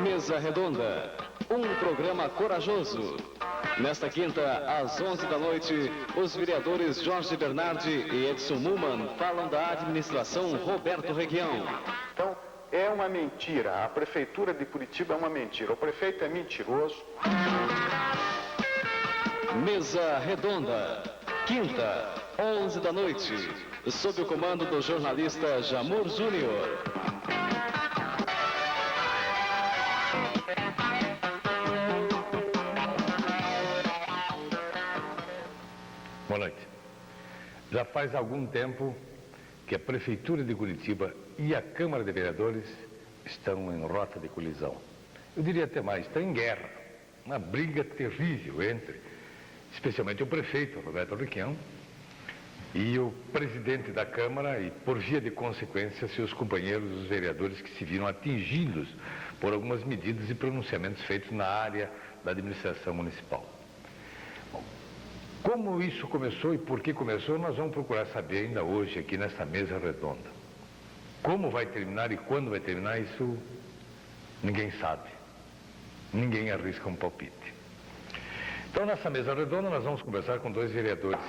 Mesa Redonda, um programa corajoso. Nesta quinta, às 11 da noite, os vereadores Jorge Bernardi e Edson Muman falam da administração Roberto Requião. Então, é uma mentira. A Prefeitura de Curitiba é uma mentira. O prefeito é mentiroso. Mesa Redonda, quinta, 11 da noite, sob o comando do jornalista Jamur Júnior. Boa noite. Já faz algum tempo que a Prefeitura de Curitiba e a Câmara de Vereadores estão em rota de colisão. Eu diria até mais, estão em guerra. Uma briga terrível entre, especialmente o prefeito, Roberto Requião, e o presidente da Câmara e, por via de consequência, seus companheiros, os vereadores que se viram atingidos por algumas medidas e pronunciamentos feitos na área da administração municipal. Como isso começou e por que começou, nós vamos procurar saber ainda hoje aqui nessa mesa redonda. Como vai terminar e quando vai terminar, isso ninguém sabe. Ninguém arrisca um palpite. Então, nessa mesa redonda, nós vamos conversar com dois vereadores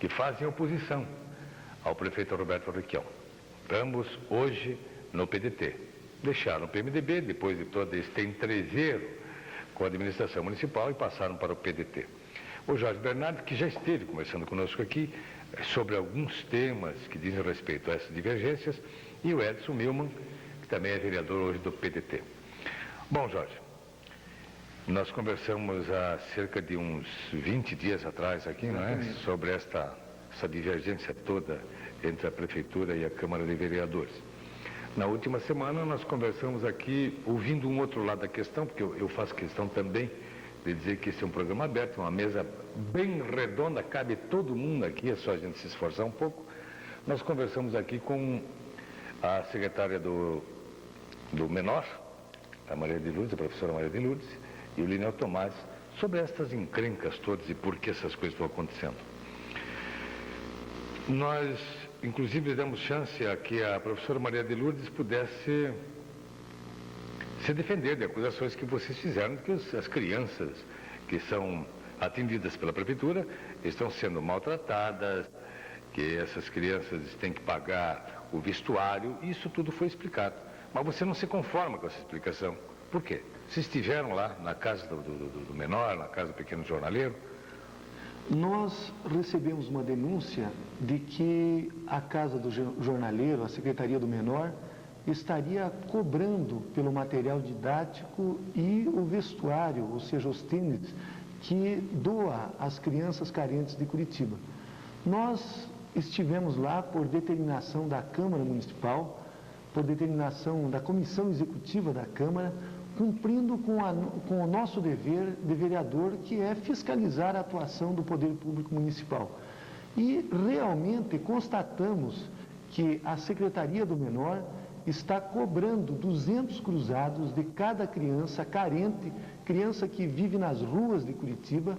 que fazem oposição ao prefeito Roberto Requião. Ambos hoje no PDT. Deixaram o PMDB depois de todo este entreveiro com a administração municipal e passaram para o PDT. O Jorge Bernardi, que já esteve conversando conosco aqui sobre alguns temas que dizem respeito a essas divergências, e o Edson Milman, que também é vereador hoje do PDT. Bom, Jorge, nós conversamos há cerca de uns 20 dias atrás aqui, não é? Sobre essa divergência toda entre a Prefeitura e a Câmara de Vereadores. Na última semana nós conversamos aqui, ouvindo um outro lado da questão, porque eu faço questão também de dizer que esse é um programa aberto, uma mesa bem redonda, cabe todo mundo aqui, é só a gente se esforçar um pouco. Nós conversamos aqui com a secretária do Menor, a Maria de Lourdes, a professora Maria de Lourdes, e o Lineu Tomás, sobre estas encrencas todas e por que essas coisas estão acontecendo. Nós, inclusive, demos chance a que a professora Maria de Lourdes pudesse se defender de acusações que vocês fizeram, que as crianças que são atendidas pela Prefeitura estão sendo maltratadas, que essas crianças têm que pagar o vestuário, isso tudo foi explicado. Mas você não se conforma com essa explicação. Por quê? Vocês estiveram lá na casa do menor, na casa do pequeno jornaleiro? Nós recebemos uma denúncia de que a casa do jornaleiro, a Secretaria do Menor, estaria cobrando pelo material didático e o vestuário, ou seja, os tênis, que doa às crianças carentes de Curitiba. Nós estivemos lá por determinação da Câmara Municipal, por determinação da Comissão Executiva da Câmara, cumprindo com o nosso dever de vereador, que é fiscalizar a atuação do Poder Público Municipal. E realmente constatamos que a Secretaria do Menor está cobrando 200 cruzados de cada criança carente, criança que vive nas ruas de Curitiba,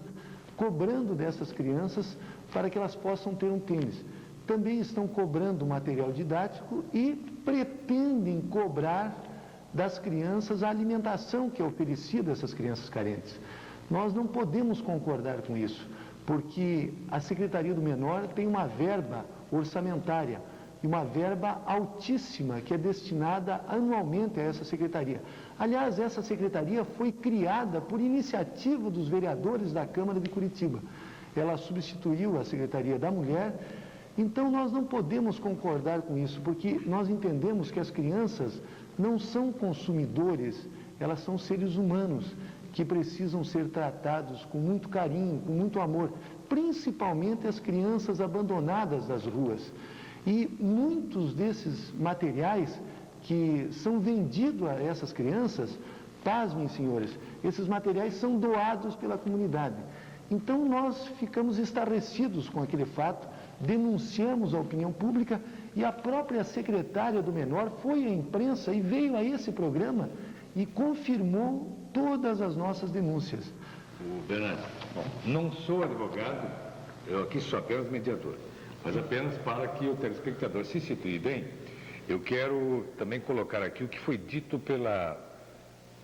cobrando dessas crianças para que elas possam ter um tênis. Também estão cobrando material didático e pretendem cobrar das crianças a alimentação que é oferecida a essas crianças carentes. Nós não podemos concordar com isso, porque a Secretaria do Menor tem uma verba orçamentária, e uma verba altíssima que é destinada anualmente a essa secretaria. Aliás, essa secretaria foi criada por iniciativa dos vereadores da Câmara de Curitiba. Ela substituiu a Secretaria da Mulher. Então, nós não podemos concordar com isso, porque nós entendemos que as crianças não são consumidores, elas são seres humanos que precisam ser tratados com muito carinho, com muito amor, principalmente as crianças abandonadas das ruas. E muitos desses materiais que são vendidos a essas crianças, pasmem, senhores, esses materiais são doados pela comunidade. Então nós ficamos estarrecidos com aquele fato, denunciamos a opinião pública e a própria secretária do Menor foi à imprensa e veio a esse programa e confirmou todas as nossas denúncias. Bernardo, não sou advogado, eu aqui sou apenas mediador. Mas apenas para que o telespectador se situe bem, eu quero também colocar aqui o que foi dito pela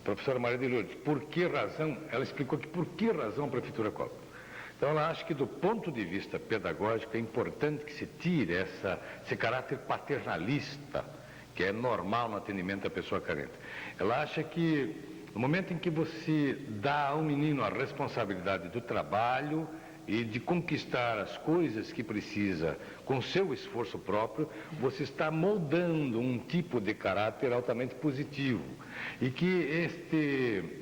Professora Maria de Lourdes, por que razão, ela explicou que por que razão a prefeitura cobra. Então ela acha que do ponto de vista pedagógico é importante que se tire esse caráter paternalista, que é normal no atendimento à pessoa carente. Ela acha que no momento em que você dá ao menino a responsabilidade do trabalho e de conquistar as coisas que precisa com seu esforço próprio, você está moldando um tipo de caráter altamente positivo. E que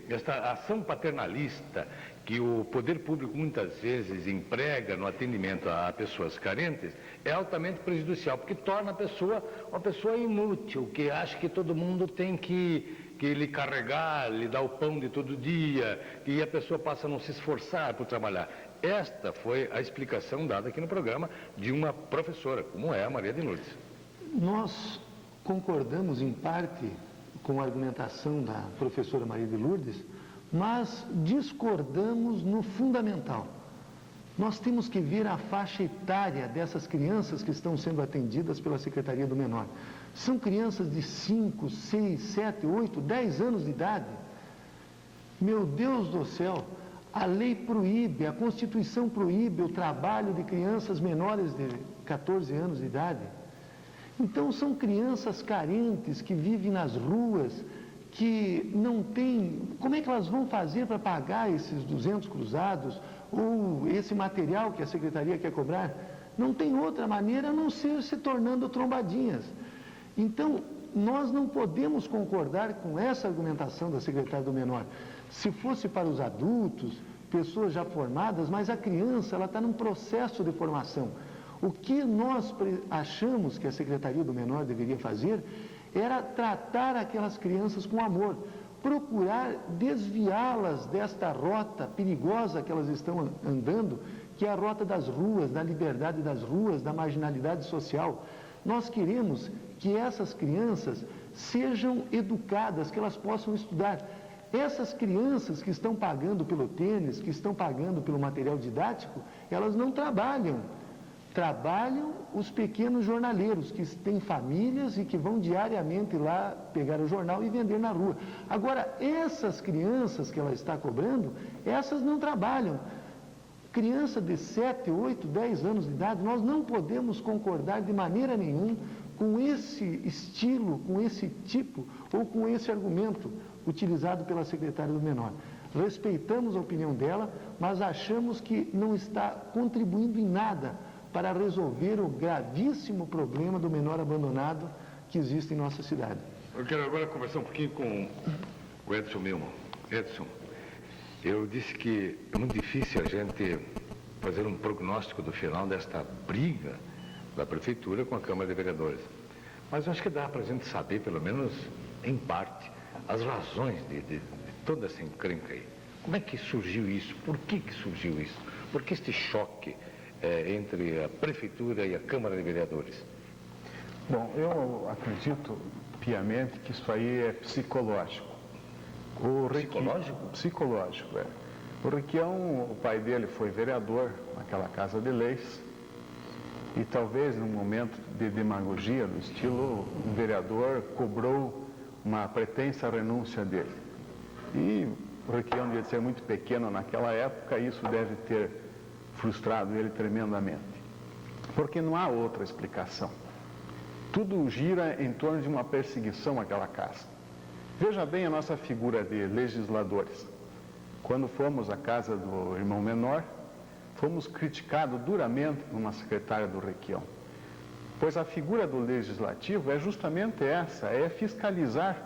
esta ação paternalista que o poder público muitas vezes emprega no atendimento a pessoas carentes é altamente prejudicial, porque torna a pessoa uma pessoa inútil, que acha que todo mundo tem que lhe carregar, lhe dar o pão de todo dia, e a pessoa passa a não se esforçar por trabalhar. Esta foi a explicação dada aqui no programa de uma professora, como é a Maria de Lourdes. Nós concordamos em parte com a argumentação da professora Maria de Lourdes, mas discordamos no fundamental. Nós temos que ver a faixa etária dessas crianças que estão sendo atendidas pela Secretaria do Menor. São crianças de 5, 6, 7, 8, 10 anos de idade. Meu Deus do céu, a lei proíbe, a Constituição proíbe o trabalho de crianças menores de 14 anos de idade. Então são crianças carentes que vivem nas ruas, que não têm... Como é que elas vão fazer para pagar esses 200 cruzados ou esse material que a Secretaria quer cobrar? Não tem outra maneira a não ser se tornando trombadinhas. Então, nós não podemos concordar com essa argumentação da Secretaria do Menor. Se fosse para os adultos, pessoas já formadas, mas a criança, ela está num processo de formação. O que nós achamos que a Secretaria do Menor deveria fazer era tratar aquelas crianças com amor, procurar desviá-las desta rota perigosa que elas estão andando, que é a rota das ruas, da liberdade das ruas, da marginalidade social. Nós queremos que essas crianças sejam educadas, que elas possam estudar. Essas crianças que estão pagando pelo tênis, que estão pagando pelo material didático, elas não trabalham. Trabalham os pequenos jornaleiros, que têm famílias e que vão diariamente lá pegar o jornal e vender na rua. Agora, essas crianças que ela está cobrando, essas não trabalham. Criança de 7, 8, 10 anos de idade, nós não podemos concordar de maneira nenhuma com esse estilo, com esse tipo ou com esse argumento utilizado pela secretária do Menor. Respeitamos a opinião dela, mas achamos que não está contribuindo em nada para resolver o gravíssimo problema do menor abandonado que existe em nossa cidade. Eu quero agora conversar um pouquinho com o Edson Milman. Edson, eu disse que é muito difícil a gente fazer um prognóstico do final desta briga da Prefeitura com a Câmara de Vereadores. Mas eu acho que dá para a gente saber, pelo menos em parte, as razões de toda essa encrenca aí. Como é que surgiu isso? Por que surgiu isso? Por que este choque entre a Prefeitura e a Câmara de Vereadores? Bom, eu acredito piamente que isso aí é psicológico. Psicológico? Psicológico, é. O Requião, o pai dele foi vereador naquela Casa de Leis e talvez num momento de demagogia do estilo, um vereador cobrou uma pretensa renúncia dele. E o Requião devia ser muito pequeno naquela época e isso deve ter frustrado ele tremendamente. Porque não há outra explicação. Tudo gira em torno de uma perseguição àquela casa. Veja bem a nossa figura de legisladores. Quando fomos à casa do irmão menor, fomos criticados duramente por uma secretária do Requião. Pois a figura do legislativo é justamente essa, é fiscalizar,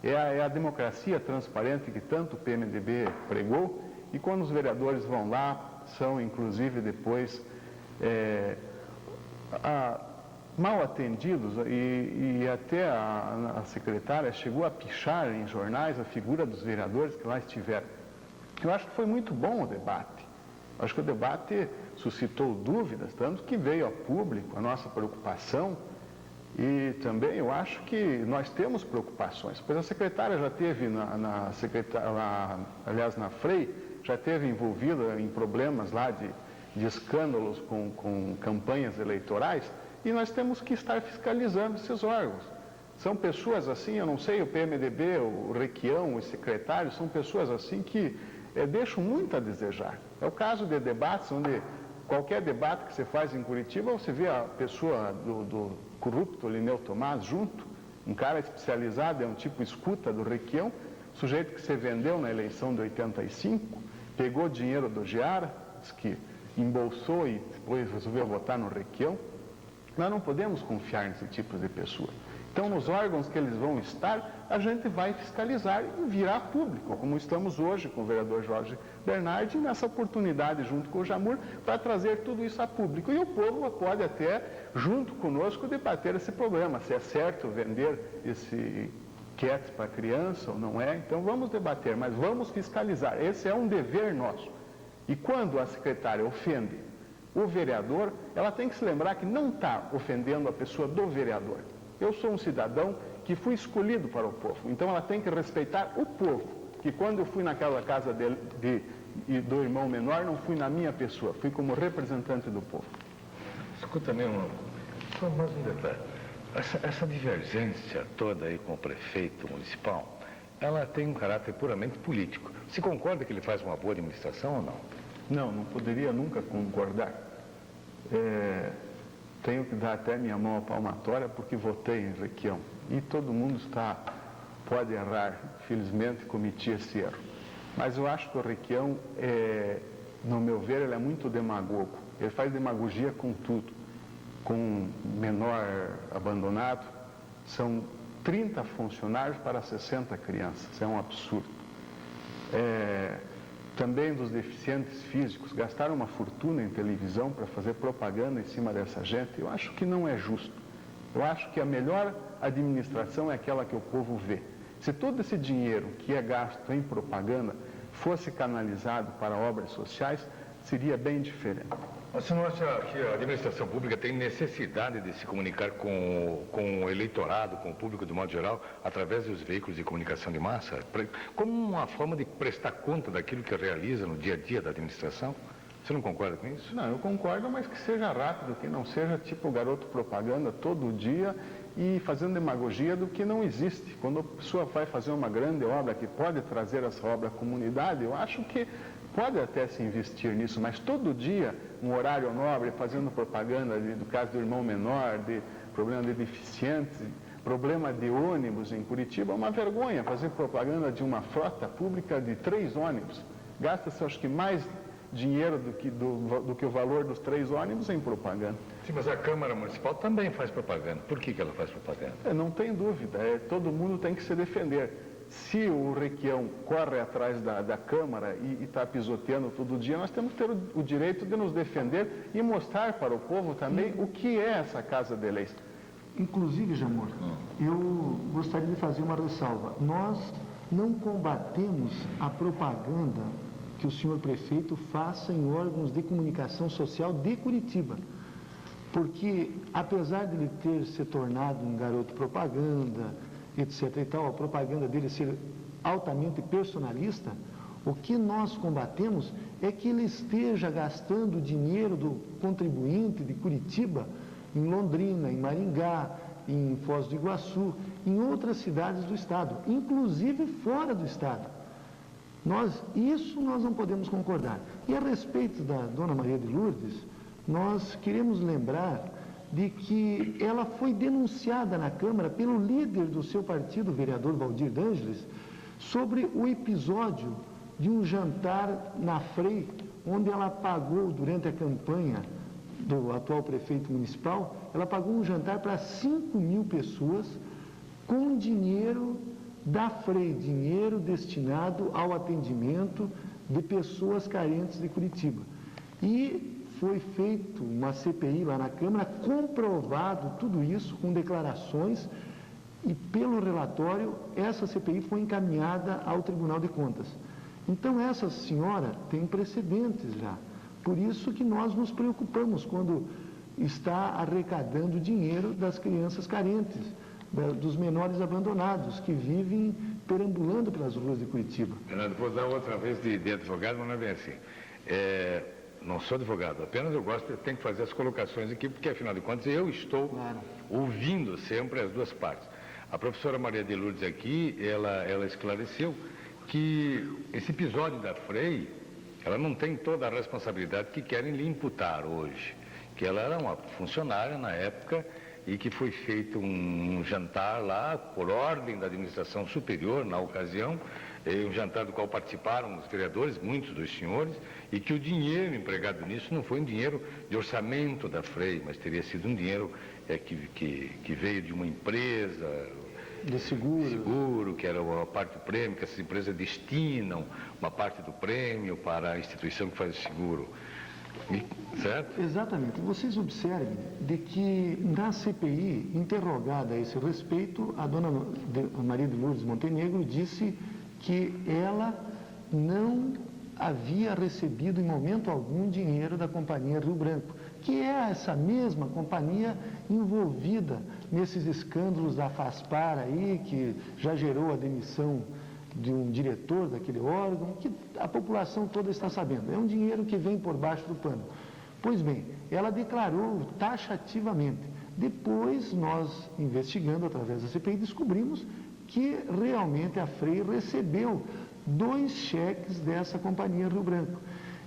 é a democracia transparente que tanto o PMDB pregou, e quando os vereadores vão lá, são inclusive depois mal atendidos e até a secretária chegou a pichar em jornais a figura dos vereadores que lá estiveram. Eu acho que foi muito bom o debate. Eu acho que o debate suscitou dúvidas, tanto que veio ao público a nossa preocupação e também eu acho que nós temos preocupações, pois a secretária já teve na FREI, já esteve envolvida em problemas lá de escândalos com campanhas eleitorais e nós temos que estar fiscalizando esses órgãos. São pessoas assim, eu não sei, o PMDB, o Requião, os secretários, são pessoas assim que deixam muito a desejar. É o caso de debates onde qualquer debate que você faz em Curitiba, você vê a pessoa do corrupto Lineu Tomás junto, um cara especializado, é um tipo escuta do Requião, sujeito que se vendeu na eleição de 85, pegou dinheiro do Giara, que embolsou e depois resolveu votar no Requião. Nós não podemos confiar nesse tipo de pessoa. Então, nos órgãos que eles vão estar, a gente vai fiscalizar e virar público, como estamos hoje com o vereador Jorge Bernardi, nessa oportunidade, junto com o Jamur, para trazer tudo isso a público. E o povo pode até, junto conosco, debater esse problema, se é certo vender esse cat para criança ou não é. Então, vamos debater, mas vamos fiscalizar. Esse é um dever nosso. E quando a secretária ofende o vereador, ela tem que se lembrar que não está ofendendo a pessoa do vereador. Eu sou um cidadão que fui escolhido para o povo, então ela tem que respeitar o povo, que quando eu fui naquela casa do irmão menor, não fui na minha pessoa, fui como representante do povo. Escuta mesmo, só mais um detalhe. Essa divergência toda aí com o prefeito municipal, ela tem um caráter puramente político. Você concorda que ele faz uma boa administração ou não? Não poderia nunca concordar. Tenho que dar até minha mão à palmatória porque votei em Requião. E todo mundo pode errar, felizmente cometi esse erro. Mas eu acho que o Requião, no meu ver, ele é muito demagogo. Ele faz demagogia com tudo. Com menor abandonado, são 30 funcionários para 60 crianças. É um absurdo. Também dos deficientes físicos, gastaram uma fortuna em televisão para fazer propaganda em cima dessa gente. Eu acho que não é justo. Eu acho que a melhor administração é aquela que o povo vê. Se todo esse dinheiro que é gasto em propaganda fosse canalizado para obras sociais, seria bem diferente. Você não acha que a administração pública tem necessidade de se comunicar com o eleitorado, com o público de modo geral, através dos veículos de comunicação de massa, como uma forma de prestar conta daquilo que realiza no dia a dia da administração? Você não concorda com isso? Não, eu concordo, mas que seja rápido, que não seja tipo garoto propaganda todo dia e fazendo demagogia do que não existe. Quando a pessoa vai fazer uma grande obra que pode trazer essa obra à comunidade, eu acho que pode até se investir nisso, mas todo dia, um horário nobre, fazendo propaganda do caso do irmão menor, de problema de deficientes, problema de ônibus em Curitiba, é uma vergonha fazer propaganda de uma frota pública de 3 ônibus. Gasta-se, acho que, mais dinheiro do que o valor dos 3 ônibus em propaganda. Sim, mas a Câmara Municipal também faz propaganda. Por que ela faz propaganda? Não tem dúvida, todo mundo tem que se defender. Se o Requião corre atrás da Câmara e está pisoteando todo dia, nós temos que ter o direito de nos defender e mostrar para o povo também o que é essa Casa de Leis. Inclusive, Jamor, eu gostaria de fazer uma ressalva. Nós não combatemos a propaganda que o senhor prefeito faça em órgãos de comunicação social de Curitiba. Porque, apesar de ele ter se tornado um garoto propaganda, etc. e tal, a propaganda dele ser altamente personalista, o que nós combatemos é que ele esteja gastando dinheiro do contribuinte de Curitiba em Londrina, em Maringá, em Foz do Iguaçu, em outras cidades do estado, inclusive fora do estado. Isso nós não podemos concordar. E a respeito da dona Maria de Lourdes, nós queremos lembrar de que ela foi denunciada na Câmara pelo líder do seu partido, o vereador Valdir D'Angeles, sobre o episódio de um jantar na Frei, onde ela pagou, durante a campanha do atual prefeito municipal, ela pagou um jantar para 5.000 pessoas com dinheiro da Frei, dinheiro destinado ao atendimento de pessoas carentes de Curitiba. E foi feito uma CPI lá na Câmara, comprovado tudo isso com declarações e pelo relatório, essa CPI foi encaminhada ao Tribunal de Contas. Então essa senhora tem precedentes já, por isso que nós nos preocupamos quando está arrecadando dinheiro das crianças carentes, dos menores abandonados, que vivem perambulando pelas ruas de Curitiba. Fernando, vou dar outra vez de advogado, mas não é bem assim. Não sou advogado, apenas eu tenho que fazer as colocações aqui, porque afinal de contas eu estou ouvindo sempre as duas partes. A professora Maria de Lourdes aqui, ela esclareceu que esse episódio da Frei, ela não tem toda a responsabilidade que querem lhe imputar hoje, que ela era uma funcionária na época e que foi feito um jantar lá por ordem da administração superior na ocasião, um jantar do qual participaram os vereadores, muitos dos senhores, e que o dinheiro empregado nisso não foi um dinheiro de orçamento da Frei, mas teria sido um dinheiro que veio de uma empresa De seguro, que era uma parte do prêmio, que essas empresas destinam uma parte do prêmio para a instituição que faz o seguro. Certo? Exatamente. Vocês observem de que na CPI, interrogada a esse respeito, a dona Maria de Lourdes Montenegro disse que ela não havia recebido em momento algum dinheiro da Companhia Rio Branco, que é essa mesma companhia envolvida nesses escândalos da FASPAR aí, que já gerou a demissão de um diretor daquele órgão, que a população toda está sabendo. É um dinheiro que vem por baixo do pano. Pois bem, ela declarou taxativamente. Depois, nós, investigando através da CPI, descobrimos que realmente a Frei recebeu 2 cheques dessa Companhia Rio Branco.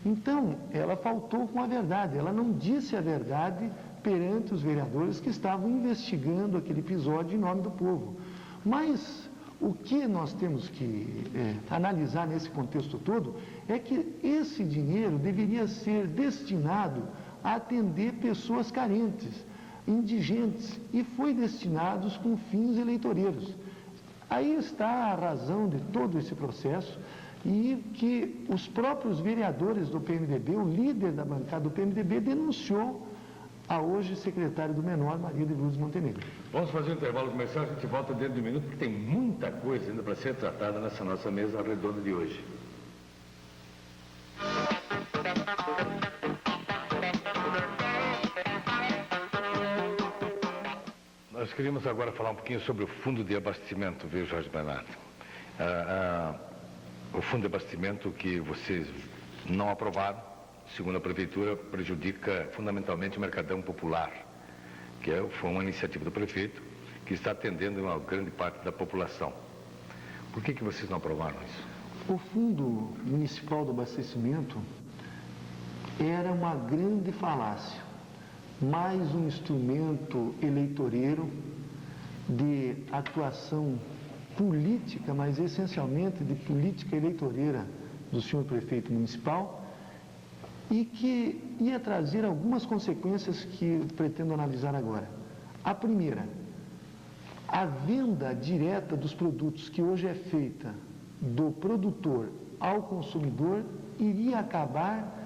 Então, ela faltou com a verdade, ela não disse a verdade perante os vereadores que estavam investigando aquele episódio em nome do povo. Mas o que nós temos que analisar nesse contexto todo é que esse dinheiro deveria ser destinado a atender pessoas carentes, indigentes, e foi destinado com fins eleitoreiros. Aí está a razão de todo esse processo e que os próprios vereadores do PMDB, o líder da bancada do PMDB, denunciou a hoje secretária do Menor, Maria de Lourdes Montenegro. Vamos fazer um intervalo comercial, a gente volta dentro de um minuto, porque tem muita coisa ainda para ser tratada nessa nossa mesa redonda de hoje. Nós queríamos agora falar um pouquinho sobre o fundo de abastecimento, viu, Jorge Bernardo? O fundo de abastecimento que vocês não aprovaram, segundo a Prefeitura, prejudica fundamentalmente o mercadão popular, que foi uma iniciativa do prefeito que está atendendo uma grande parte da população. Por que vocês não aprovaram isso? O Fundo Municipal do Abastecimento era uma grande falácia, mais um instrumento eleitoreiro de atuação política, mas essencialmente de política eleitoreira do senhor prefeito municipal, e que ia trazer algumas consequências que pretendo analisar agora. A primeira, a venda direta dos produtos que hoje é feita do produtor ao consumidor iria acabar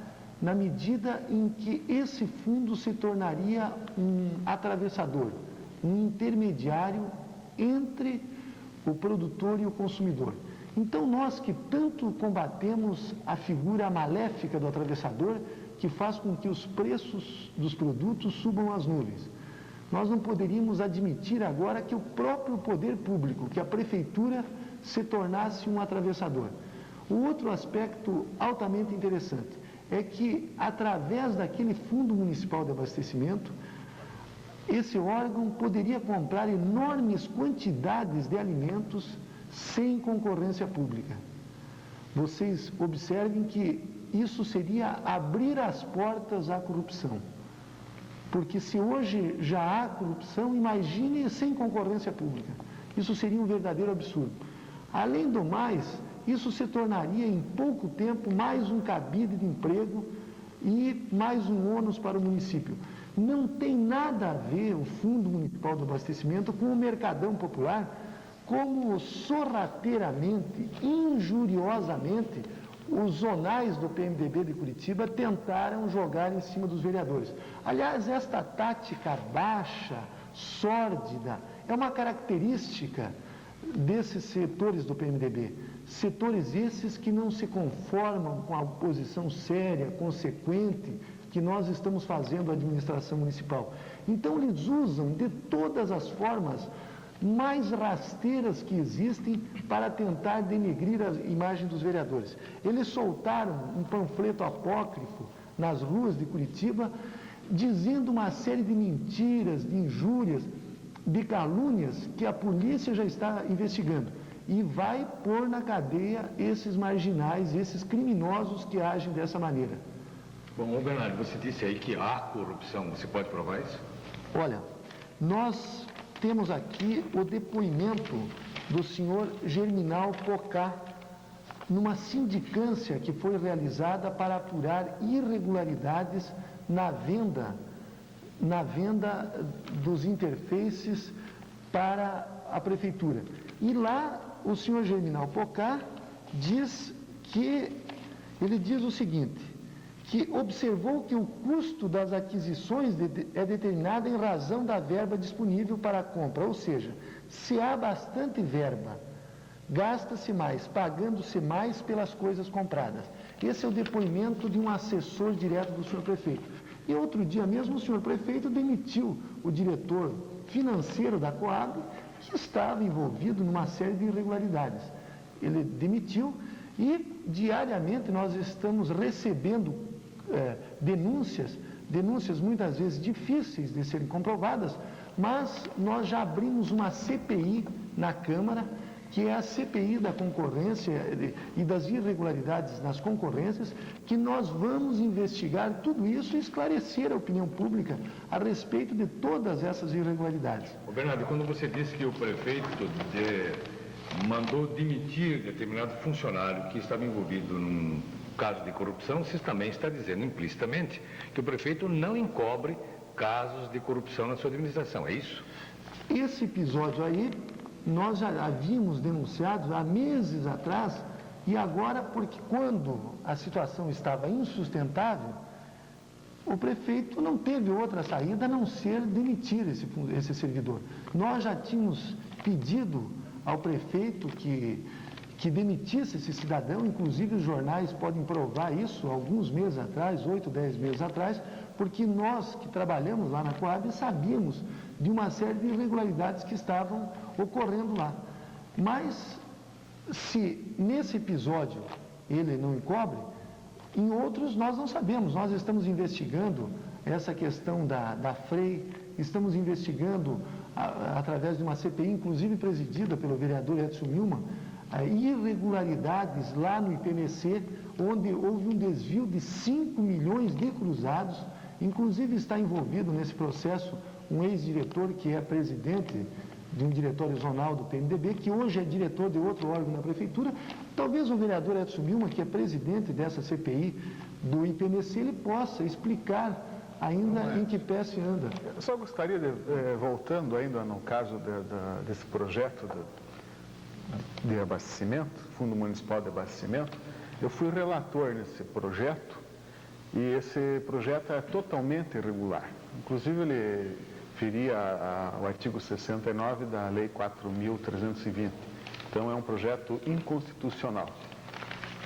na medida em que esse fundo se tornaria um atravessador, um intermediário entre o produtor e o consumidor. Então, nós que tanto combatemos a figura maléfica do atravessador, que faz com que os preços dos produtos subam às nuvens, nós não poderíamos admitir agora que o próprio poder público, que a prefeitura, se tornasse um atravessador. O outro aspecto altamente interessante é que, através daquele Fundo Municipal de Abastecimento, esse órgão poderia comprar enormes quantidades de alimentos sem concorrência pública. Vocês observem que isso seria abrir as portas à corrupção. Porque se hoje já há corrupção, imagine sem concorrência pública. Isso seria um verdadeiro absurdo. Além do mais, isso se tornaria em pouco tempo mais um cabide de emprego e mais um ônus para o município. Não tem nada a ver o Fundo Municipal do Abastecimento com o mercadão popular, como sorrateiramente, injuriosamente, os zonais do PMDB de Curitiba tentaram jogar em cima dos vereadores. Aliás, esta tática baixa, sórdida, é uma característica desses setores do PMDB. Setores esses que não se conformam com a oposição séria, consequente, que nós estamos fazendo à administração municipal. Então, eles usam de todas as formas mais rasteiras que existem para tentar denegrir a imagem dos vereadores. Eles soltaram um panfleto apócrifo nas ruas de Curitiba, dizendo uma série de mentiras, de injúrias, de calúnias que a polícia já está investigando e vai pôr na cadeia esses marginais, esses criminosos que agem dessa maneira. Bom, Bernardo, você disse aí que há corrupção, você pode provar isso? Olha, nós temos aqui o depoimento do senhor Germinal Pocá, numa sindicância que foi realizada para apurar irregularidades na venda dos interfaces para a prefeitura. E lá o senhor Germinal Pocá diz o seguinte, que observou que o custo das aquisições é determinado em razão da verba disponível para a compra, ou seja, se há bastante verba, gasta-se mais, pagando-se mais pelas coisas compradas. Esse é o depoimento de um assessor direto do senhor prefeito. E outro dia mesmo o senhor prefeito demitiu o diretor financeiro da Coab, que estava envolvido numa série de irregularidades. Ele demitiu e diariamente nós estamos recebendo denúncias muitas vezes difíceis de serem comprovadas, mas nós já abrimos uma CPI na Câmara, que é a CPI da concorrência e das irregularidades nas concorrências, que nós vamos investigar tudo isso e esclarecer a opinião pública a respeito de todas essas irregularidades. Bernardo, quando você disse que o prefeito mandou demitir determinado funcionário que estava envolvido num caso de corrupção, você também está dizendo implicitamente que o prefeito não encobre casos de corrupção na sua administração, é isso? Esse episódio aí, nós já havíamos denunciado há meses atrás, e agora, porque quando a situação estava insustentável, o prefeito não teve outra saída a não ser demitir esse servidor. Nós já tínhamos pedido ao prefeito que demitisse esse cidadão, inclusive os jornais podem provar isso, alguns meses atrás, 8, 10 meses atrás, porque nós que trabalhamos lá na Coab sabíamos de uma série de irregularidades que estavam ocorrendo lá. Mas, se nesse episódio ele não encobre, em outros nós não sabemos. Nós estamos investigando essa questão da FREI, estamos investigando através de uma CPI, inclusive presidida pelo vereador Edson Milman, irregularidades lá no IPMC, onde houve um desvio de 5 milhões de cruzados, inclusive está envolvido nesse processo um ex-diretor que é presidente de um diretório zonal do PMDB, que hoje é diretor de outro órgão na prefeitura. Talvez o vereador Edson Milman, que é presidente dessa CPI do IPMC, ele possa explicar ainda em que pé se anda. Eu só gostaria de, voltando ainda no caso desse projeto de abastecimento, Fundo Municipal de Abastecimento, eu fui relator nesse projeto e esse projeto é totalmente irregular. Inclusive ele feria o artigo 69 da Lei 4.320. Então é um projeto inconstitucional.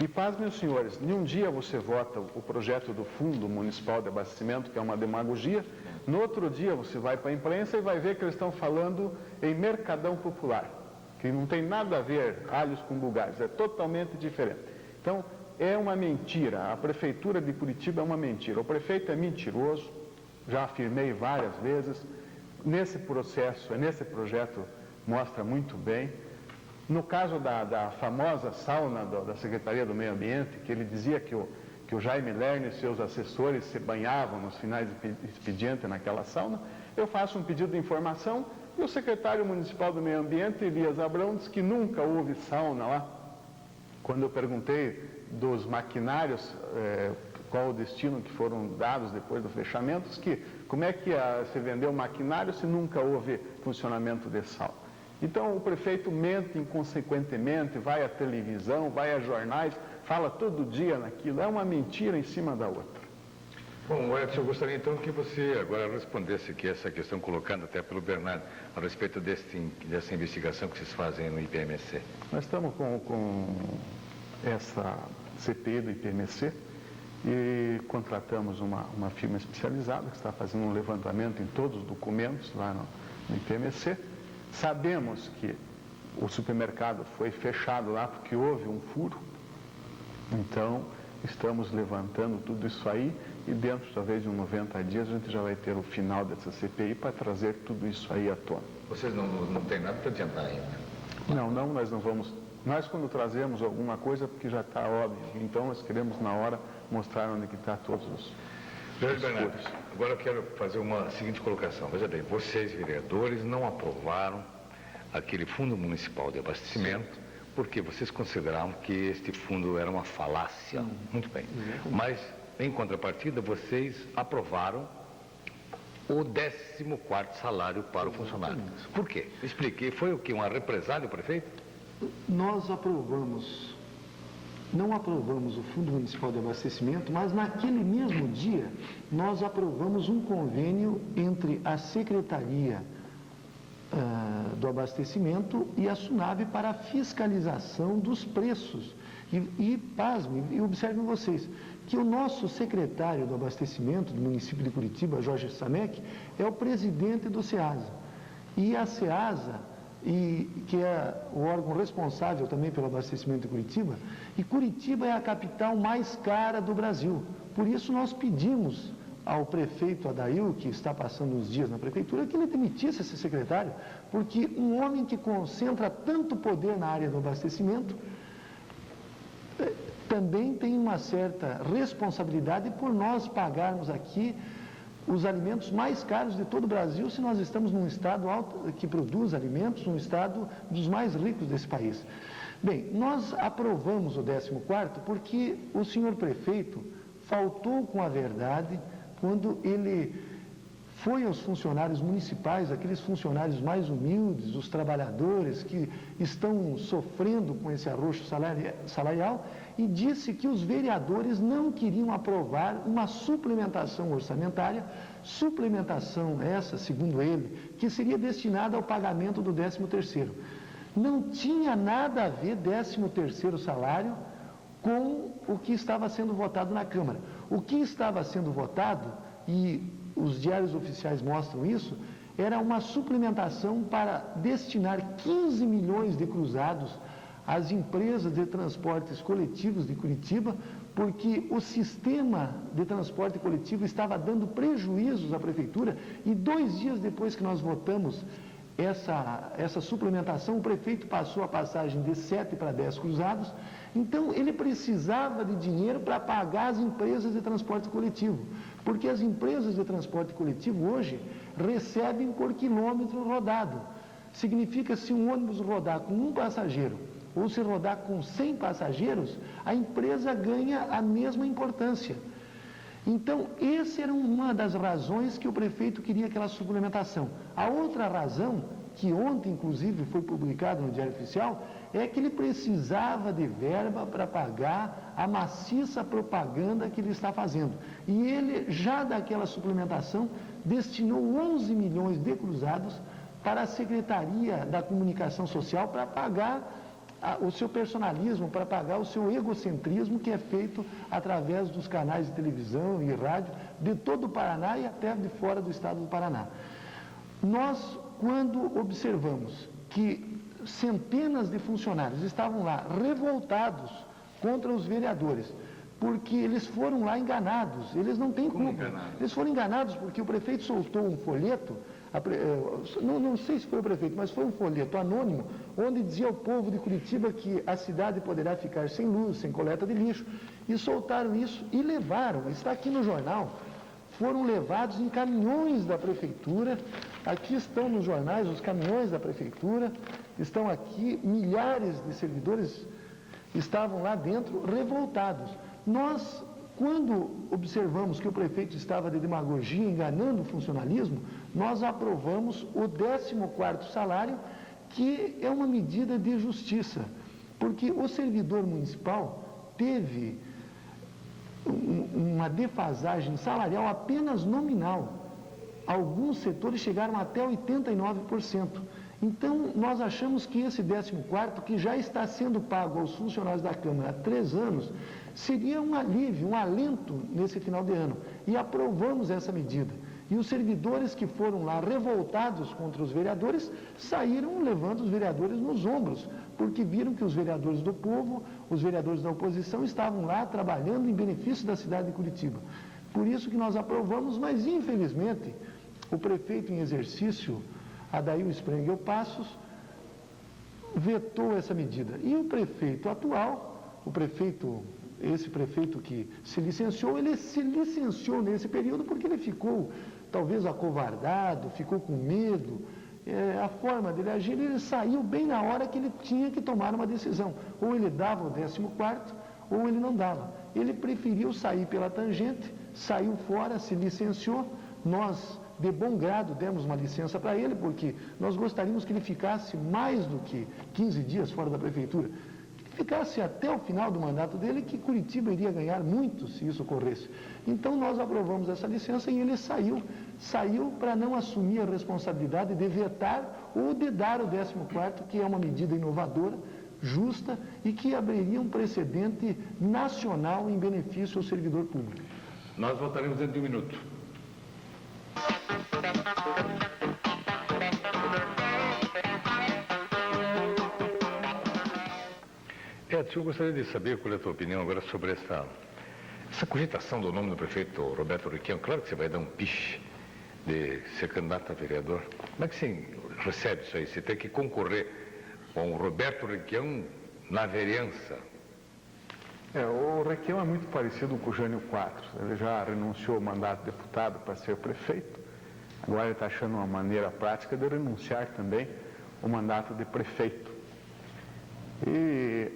E pasmem os senhores, num dia você vota o projeto do Fundo Municipal de Abastecimento, que é uma demagogia, no outro dia você vai para a imprensa e vai ver que eles estão falando em mercadão popular, que não tem nada a ver alhos com bugalhos, é totalmente diferente. Então, é uma mentira, a Prefeitura de Curitiba é uma mentira, o prefeito é mentiroso, já afirmei várias vezes, nesse processo, nesse projeto mostra muito bem. No caso da famosa sauna da Secretaria do Meio Ambiente, que ele dizia que o Jaime Lerner e seus assessores se banhavam nos finais de expediente naquela sauna, eu faço um pedido de informação e o secretário municipal do Meio Ambiente, Elias Abrão, diz que nunca houve sauna lá. Quando eu perguntei dos maquinários, qual o destino que foram dados depois do fechamento, diz que como é que se vendeu maquinário se nunca houve funcionamento de sauna? Então o prefeito mente inconsequentemente, vai à televisão, vai a jornais, fala todo dia naquilo, é uma mentira em cima da outra. Bom, Edson, eu gostaria então que você agora respondesse aqui essa questão, colocando até pelo Bernardo, a respeito dessa investigação que vocês fazem no IPMC. Nós estamos com essa CPI do IPMC e contratamos uma firma especializada que está fazendo um levantamento em todos os documentos lá no IPMC. Sabemos que o supermercado foi fechado lá porque houve um furo, então estamos levantando tudo isso aí e dentro talvez de uns 90 dias a gente já vai ter o final dessa CPI para trazer tudo isso aí à tona. Vocês não têm nada para adiantar ainda? Não, nós não vamos. Nós quando trazemos alguma coisa, porque já está óbvio, então nós queremos na hora mostrar onde que está todos os... Jorge Bernardo, agora eu quero fazer uma seguinte colocação. Veja bem, vocês, vereadores, não aprovaram aquele fundo municipal de abastecimento porque vocês consideravam que este fundo era uma falácia. Muito bem. Mas, em contrapartida, vocês aprovaram o 14º salário para o funcionário. Por quê? Expliquei. Foi o quê? Uma represália, prefeito? Nós não aprovamos o Fundo Municipal de Abastecimento, mas naquele mesmo dia nós aprovamos um convênio entre a Secretaria do Abastecimento e a SUNAB para a fiscalização dos preços. E pasmem, e observem vocês, que o nosso secretário do Abastecimento do município de Curitiba, Jorge Samek, é o presidente do SEASA. E a SEASA, que é o órgão responsável também pelo abastecimento de Curitiba, e Curitiba é a capital mais cara do Brasil. Por isso nós pedimos ao prefeito Adail, que está passando uns dias na prefeitura, que ele demitisse esse secretário, porque um homem que concentra tanto poder na área do abastecimento também tem uma certa responsabilidade por nós pagarmos aqui os alimentos mais caros de todo o Brasil, se nós estamos num estado que produz alimentos, um estado dos mais ricos desse país. Bem, nós aprovamos o 14º porque o senhor prefeito faltou com a verdade quando ele foi aos funcionários municipais, aqueles funcionários mais humildes, os trabalhadores que estão sofrendo com esse arroxo salarial, e disse que os vereadores não queriam aprovar uma suplementação orçamentária, suplementação essa, segundo ele, que seria destinada ao pagamento do 13º. Não tinha nada a ver 13º salário com o que estava sendo votado na Câmara. O que estava sendo votado, e os diários oficiais mostram isso, era uma suplementação para destinar 15 milhões de cruzados às empresas de transportes coletivos de Curitiba, porque o sistema de transporte coletivo estava dando prejuízos à prefeitura, e 2 dias depois que nós votamos essa suplementação, o prefeito passou a passagem de 7 para 10 cruzados. Então ele precisava de dinheiro para pagar as empresas de transporte coletivo, porque as empresas de transporte coletivo hoje recebem por quilômetro rodado. Significa, se um ônibus rodar com 1 passageiro ou se rodar com 100 passageiros, a empresa ganha a mesma importância. Então, essa era uma das razões que o prefeito queria aquela suplementação. A outra razão, que ontem, inclusive, foi publicado no Diário Oficial, é que ele precisava de verba para pagar a maciça propaganda que ele está fazendo. E ele, já daquela suplementação, destinou 11 milhões de cruzados para a Secretaria da Comunicação Social para pagar o seu personalismo, para pagar o seu egocentrismo que é feito através dos canais de televisão e rádio de todo o Paraná e até de fora do estado do Paraná. Nós, quando observamos que centenas de funcionários estavam lá revoltados contra os vereadores, porque eles foram lá enganados, eles não têm culpa. Eles foram enganados porque o prefeito soltou um folheto, não sei se foi o prefeito, mas foi um folheto anônimo, onde dizia ao povo de Curitiba que a cidade poderá ficar sem luz, sem coleta de lixo, e soltaram isso e levaram, está aqui no jornal, foram levados em caminhões da prefeitura. Aqui estão nos jornais os caminhões da prefeitura, estão aqui, milhares de servidores estavam lá dentro revoltados. Nós, quando observamos que o prefeito estava de demagogia, enganando o funcionalismo, nós aprovamos o 14º salário, que é uma medida de justiça, porque o servidor municipal teve uma defasagem salarial apenas nominal. Alguns setores chegaram até 89%. Então, nós achamos que esse 14º, que já está sendo pago aos funcionários da Câmara há 3 anos, seria um alívio, um alento nesse final de ano. E aprovamos essa medida. E os servidores que foram lá revoltados contra os vereadores, saíram levando os vereadores nos ombros, porque viram que os vereadores do povo, os vereadores da oposição, estavam lá trabalhando em benefício da cidade de Curitiba. Por isso que nós aprovamos, mas infelizmente o prefeito em exercício, Adail Sprengel Passos, vetou essa medida. E o prefeito atual, esse prefeito que se licenciou, ele se licenciou nesse período porque ele ficou talvez acovardado, ficou com medo. A forma dele agir, ele saiu bem na hora que ele tinha que tomar uma decisão. Ou ele dava o 14º, ou ele não dava. Ele preferiu sair pela tangente, saiu fora, se licenciou. Nós, de bom grado, demos uma licença para ele, porque nós gostaríamos que ele ficasse mais do que 15 dias fora da prefeitura. Que ele ficasse até o final do mandato dele, que Curitiba iria ganhar muito se isso ocorresse. Então nós aprovamos essa licença e ele saiu para não assumir a responsabilidade de vetar ou de dar o 14º, que é uma medida inovadora, justa e que abriria um precedente nacional em benefício ao servidor público. Nós voltaremos dentro de um minuto. Edson, eu gostaria de saber qual é a tua opinião agora sobre essa cogitação do nome do prefeito Roberto Requião. Claro que você vai dar um piche de ser candidato a vereador. Como é que você recebe isso aí? Você tem que concorrer com o Roberto Requião na vereança. O Requião é muito parecido com o Jânio Quadros. Ele já renunciou ao mandato de deputado para ser prefeito. Agora ele está achando uma maneira prática de renunciar também ao mandato de prefeito e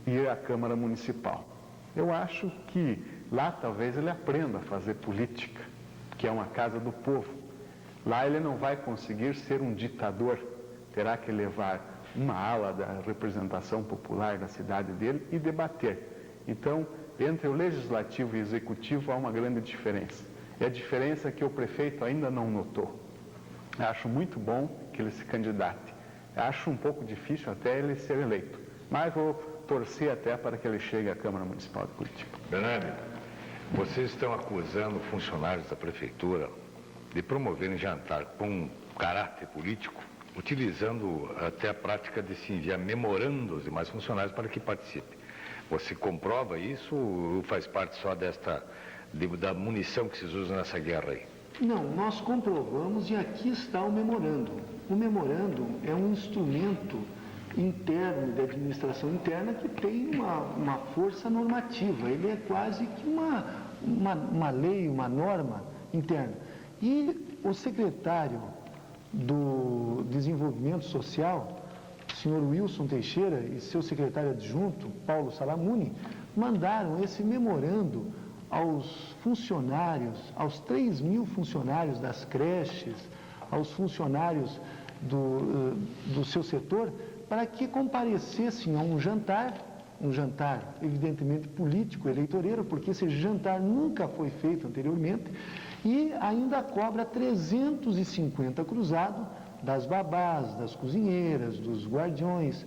ir à Câmara Municipal. Eu acho que lá talvez ele aprenda a fazer política, que é uma casa do povo. Lá ele não vai conseguir ser um ditador, terá que levar uma ala da representação popular da cidade dele e debater. Então, entre o legislativo e o executivo há uma grande diferença. É a diferença que o prefeito ainda não notou. Acho muito bom que ele se candidate. Acho um pouco difícil até ele ser eleito, mas vou torcer até para que ele chegue à Câmara Municipal de Curitiba. Bernardo, vocês estão acusando funcionários da prefeitura de promoverem jantar com caráter político, utilizando até a prática de se enviar memorando aos demais funcionários para que participem. Você comprova isso ou faz parte só da munição que se usa nessa guerra aí? Não, nós comprovamos e aqui está o memorando. O memorando é um instrumento interno, de administração interna, que tem uma força normativa. Ele é quase que uma lei, uma norma interna. E o secretário do Desenvolvimento Social, o senhor Wilson Teixeira, e seu secretário adjunto, Paulo Salamuni, mandaram esse memorando aos funcionários, aos 3.000 funcionários das creches, aos funcionários do seu setor, para que comparecessem a um jantar evidentemente político, eleitoreiro, porque esse jantar nunca foi feito anteriormente, e ainda cobra 350 cruzado das babás, das cozinheiras, dos guardiões.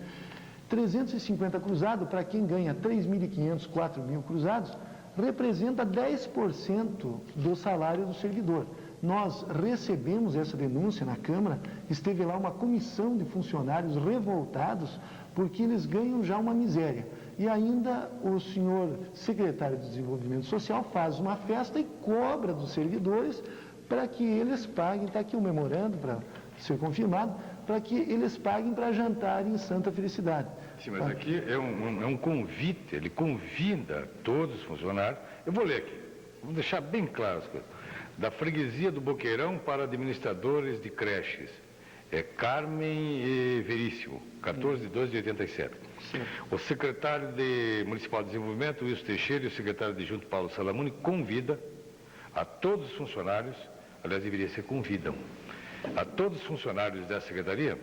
350 cruzado, para quem ganha 3.500, 4.000 cruzados, representa 10% do salário do servidor. Nós recebemos essa denúncia na Câmara, esteve lá uma comissão de funcionários revoltados, porque eles ganham já uma miséria. E ainda o senhor secretário de Desenvolvimento Social faz uma festa e cobra dos servidores para que eles paguem, está aqui um memorando para ser confirmado, para que eles paguem para jantar em Santa Felicidade. Sim, mas aqui é um convite, ele convida todos os funcionários, eu vou ler aqui, vou deixar bem claro as coisas, da freguesia do Boqueirão para administradores de creches, Carmen e Veríssimo, 14/12/87. O secretário Municipal de Desenvolvimento, Wilson Teixeira, e o secretário adjunto Paulo Salamuni convida a todos os funcionários, aliás, deveria ser convidam, a todos os funcionários dessa secretaria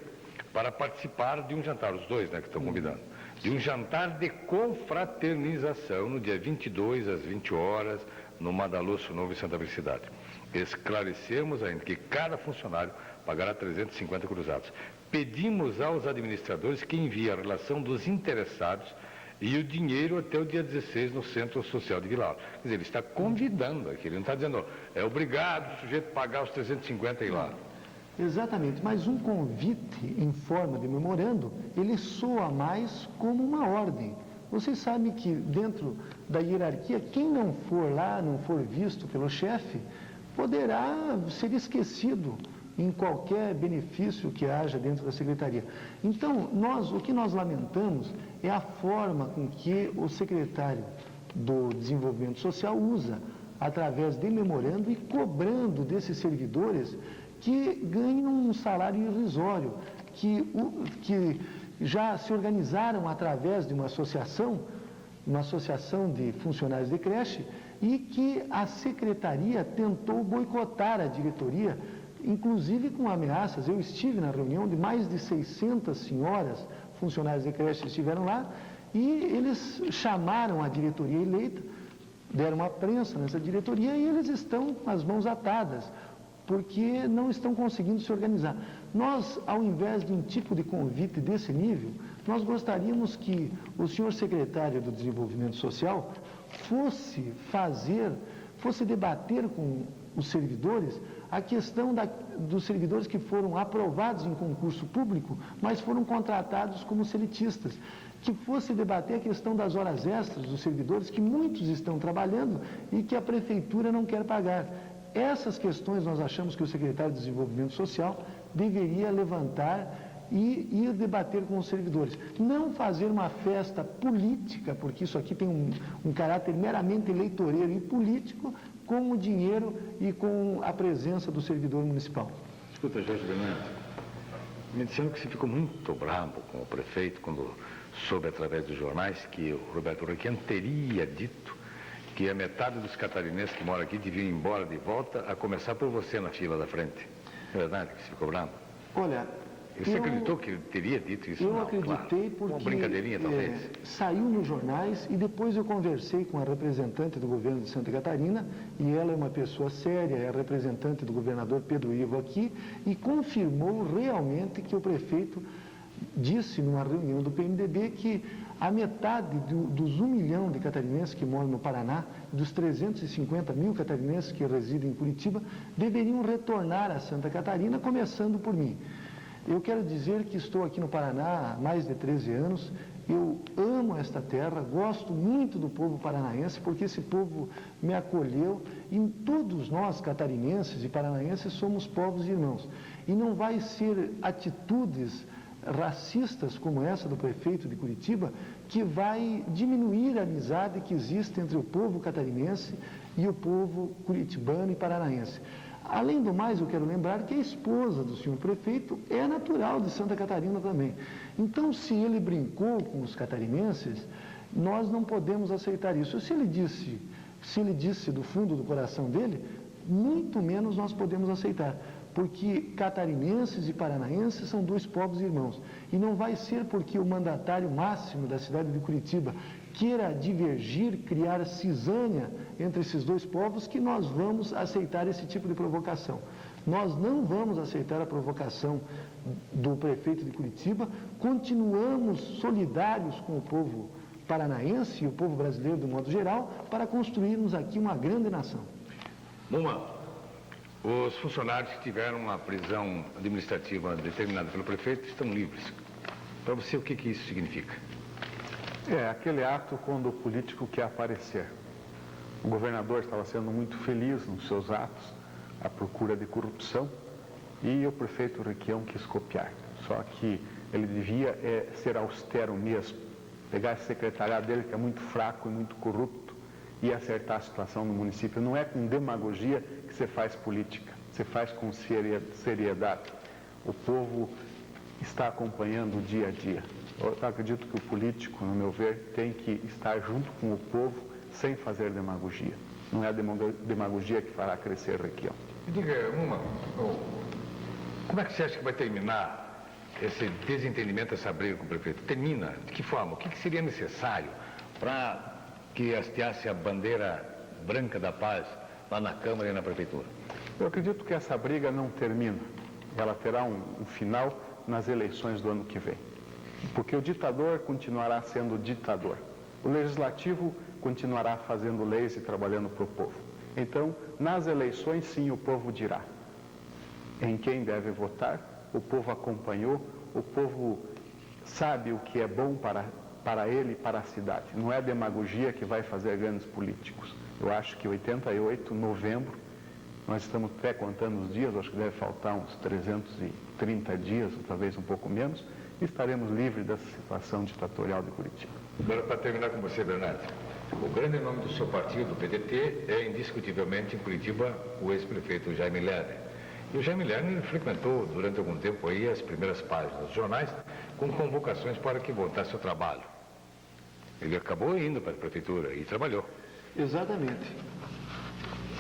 para participar de um jantar, os dois, né, que estão convidando, de um jantar de confraternização no dia 22 às 20 horas, no Madalosso Novo em Santa Felicidade. Esclarecemos ainda que cada funcionário pagará 350 cruzados. Pedimos aos administradores que enviem a relação dos interessados e o dinheiro até o dia 16 no Centro Social de Vila Alta. Quer dizer, ele está convidando aqui, ele não está dizendo, é obrigado o sujeito a pagar os 350 e ir lá. Exatamente, mas um convite em forma de memorando, ele soa mais como uma ordem. Vocês sabem que dentro da hierarquia, quem não for lá, não for visto pelo chefe, poderá ser esquecido em qualquer benefício que haja dentro da secretaria. Então, o que nós lamentamos é a forma com que o secretário do Desenvolvimento Social usa, através de memorando e cobrando desses servidores que ganham um salário irrisório, que já se organizaram através de uma associação de funcionários de creche, e que a secretaria tentou boicotar a diretoria, inclusive com ameaças. Eu estive na reunião de mais de 600 senhoras, funcionários de creche estiveram lá, e eles chamaram a diretoria eleita, deram uma prensa nessa diretoria e eles estão com as mãos atadas, porque não estão conseguindo se organizar. Nós, ao invés de um tipo de convite desse nível, nós gostaríamos que o senhor secretário do Desenvolvimento Social fosse debater com os servidores a questão dos servidores que foram aprovados em concurso público, mas foram contratados como seletistas, que fosse debater a questão das horas extras dos servidores, que muitos estão trabalhando e que a prefeitura não quer pagar. Essas questões nós achamos que o secretário de Desenvolvimento Social deveria levantar e ir debater com os servidores. Não fazer uma festa política, porque isso aqui tem um caráter meramente eleitoreiro e político, com o dinheiro e com a presença do servidor municipal. Escuta, Jorge Bernardo, me disseram que você ficou muito bravo com o prefeito quando soube através dos jornais que o Roberto Requião teria dito que a metade dos catarinenses que moram aqui deviam ir embora de volta, a começar por você na fila da frente. É verdade que você ficou bravo? Olha, você acreditou que ele teria dito isso? Eu não, acreditei, claro. porque uma brincadeirinha, talvez. Saiu nos jornais e depois eu conversei com a representante do governo de Santa Catarina, e ela é uma pessoa séria, é a representante do governador Pedro Ivo aqui, e confirmou realmente que o prefeito disse numa reunião do PMDB que a metade dos 1 milhão de catarinenses que moram no Paraná, dos 350 mil catarinenses que residem em Curitiba, deveriam retornar a Santa Catarina, começando por mim. Eu quero dizer que estou aqui no Paraná há mais de 13 anos, eu amo esta terra, gosto muito do povo paranaense, porque esse povo me acolheu, e todos nós, catarinenses e paranaenses, somos povos irmãos. E não vai ser atitudes racistas como essa do prefeito de Curitiba que vai diminuir a amizade que existe entre o povo catarinense e o povo curitibano e paranaense. Além do mais, eu quero lembrar que a esposa do senhor prefeito é natural de Santa Catarina também. Então, se ele brincou com os catarinenses, nós não podemos aceitar isso. Se ele disse do fundo do coração dele, muito menos nós podemos aceitar, porque catarinenses e paranaenses são dois povos irmãos. E não vai ser porque o mandatário máximo da cidade de Curitiba queira divergir, criar cisânia entre esses dois povos, que nós vamos aceitar esse tipo de provocação. Nós não vamos aceitar a provocação do prefeito de Curitiba, continuamos solidários com o povo paranaense e o povo brasileiro de modo geral, para construirmos aqui uma grande nação. Muma, os funcionários que tiveram a prisão administrativa determinada pelo prefeito estão livres. Para você, o que isso significa? É aquele ato quando o político quer aparecer. O governador estava sendo muito feliz nos seus atos, à procura de corrupção, e o prefeito Requião quis copiar. Só que ele devia ser austero mesmo, pegar esse secretariado dele, que é muito fraco e muito corrupto, e acertar a situação no município. Não é com demagogia que você faz política, você faz com seriedade. O povo está acompanhando o dia a dia. Eu acredito que o político, no meu ver, tem que estar junto com o povo sem fazer demagogia. Não é a demagogia que fará crescer Requião. Me diga, Muma, como é que você acha que vai terminar esse desentendimento, essa briga com o prefeito? Termina? De que forma? O que seria necessário para que hasteasse a bandeira branca da paz lá na Câmara e na Prefeitura? Eu acredito que essa briga não termina. Ela terá um final nas eleições do ano que vem. Porque o ditador continuará sendo ditador. O legislativo continuará fazendo leis e trabalhando para o povo. Então, nas eleições, sim, o povo dirá em quem deve votar. O povo acompanhou, o povo sabe o que é bom para para ele e para a cidade. Não é a demagogia que vai fazer grandes políticos. Eu acho que 88, novembro, nós estamos até contando os dias, acho que deve faltar uns 330 dias, ou talvez um pouco menos, e estaremos livres dessa situação ditatorial de Curitiba. Agora, para terminar com você, Bernardo, o grande nome do seu partido, o PDT, é indiscutivelmente em Curitiba o ex-prefeito Jaime Lerner. E o Jaime Lerner frequentou durante algum tempo aí as primeiras páginas dos jornais com convocações para que voltasse ao trabalho. Ele acabou indo para a prefeitura e trabalhou. Exatamente.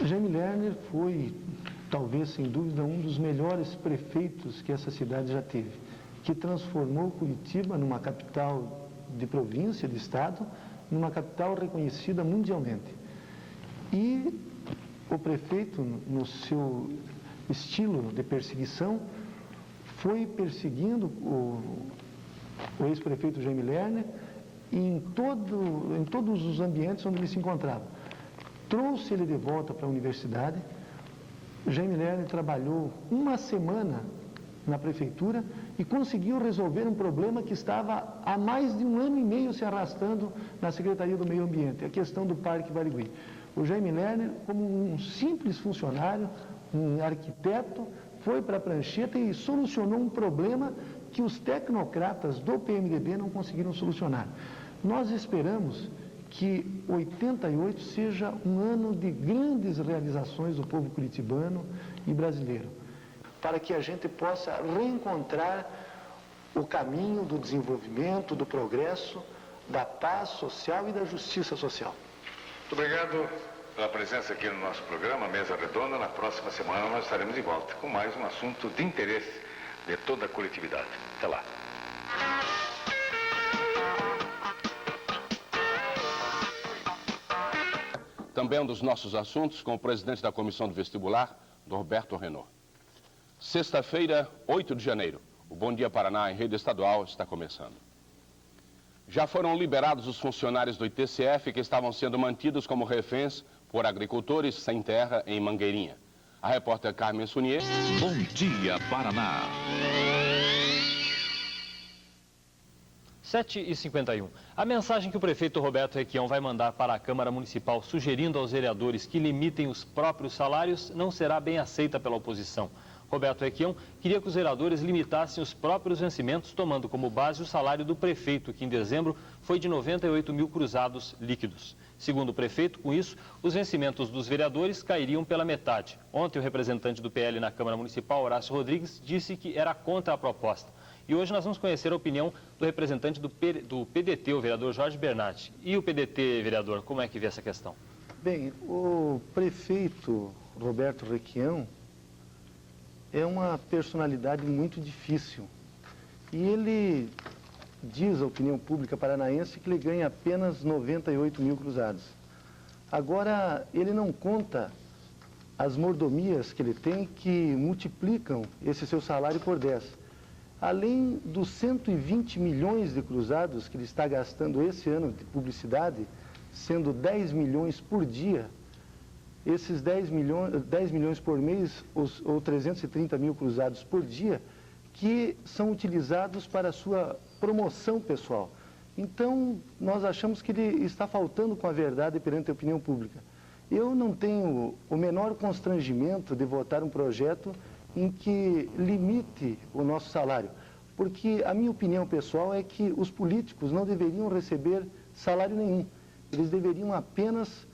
Jaime Lerner foi, talvez sem dúvida, um dos melhores prefeitos que essa cidade já teve, que transformou Curitiba numa capital de província, de estado, numa capital reconhecida mundialmente. E o prefeito, no seu estilo de perseguição, foi perseguindo o ex-prefeito Jaime Lerner em todos os ambientes onde ele se encontrava. Trouxe ele de volta para a universidade. Jaime Lerner trabalhou uma semana na prefeitura e conseguiu resolver um problema que estava há mais de 1 ano e meio se arrastando na Secretaria do Meio Ambiente, a questão do Parque Barigui. O Jaime Lerner, como um simples funcionário, um arquiteto, foi para a prancheta e solucionou um problema que os tecnocratas do PMDB não conseguiram solucionar. Nós esperamos que 88 seja um ano de grandes realizações do povo curitibano e brasileiro, para que a gente possa reencontrar o caminho do desenvolvimento, do progresso, da paz social e da justiça social. Muito obrigado pela presença aqui no nosso programa, Mesa Redonda. Na próxima semana nós estaremos de volta com mais um assunto de interesse de toda a coletividade. Até lá. Também um dos nossos assuntos com o presidente da Comissão do Vestibular, Roberto Renault. Sexta-feira, 8 de janeiro, o Bom Dia Paraná em rede estadual está começando. Já foram liberados os funcionários do ITCF que estavam sendo mantidos como reféns por agricultores sem terra em Mangueirinha. A repórter Carmen Sunier. Bom Dia Paraná. 7h51. A mensagem que o prefeito Roberto Requião vai mandar para a Câmara Municipal sugerindo aos vereadores que limitem os próprios salários não será bem aceita pela oposição. Roberto Requião queria que os vereadores limitassem os próprios vencimentos, tomando como base o salário do prefeito, que em dezembro foi de 98 mil cruzados líquidos. Segundo o prefeito, com isso, os vencimentos dos vereadores cairiam pela metade. Ontem, o representante do PL na Câmara Municipal, Horácio Rodrigues, disse que era contra a proposta. E hoje nós vamos conhecer a opinião do representante do PDT, o vereador Jorge Bernardi. E o PDT, vereador, como é que vê essa questão? Bem, o prefeito Roberto Requião é uma personalidade muito difícil. E ele diz à opinião pública paranaense que ele ganha apenas 98 mil cruzados. Agora, ele não conta as mordomias que ele tem que multiplicam esse seu salário por 10. Além dos 120 milhões de cruzados que ele está gastando esse ano de publicidade, sendo 10 milhões por dia, esses 10 milhões por mês, ou 330 mil cruzados por dia, que são utilizados para a sua promoção pessoal. Então, nós achamos que ele está faltando com a verdade perante a opinião pública. Eu não tenho o menor constrangimento de votar um projeto em que limite o nosso salário, porque a minha opinião pessoal é que os políticos não deveriam receber salário nenhum. Eles deveriam apenas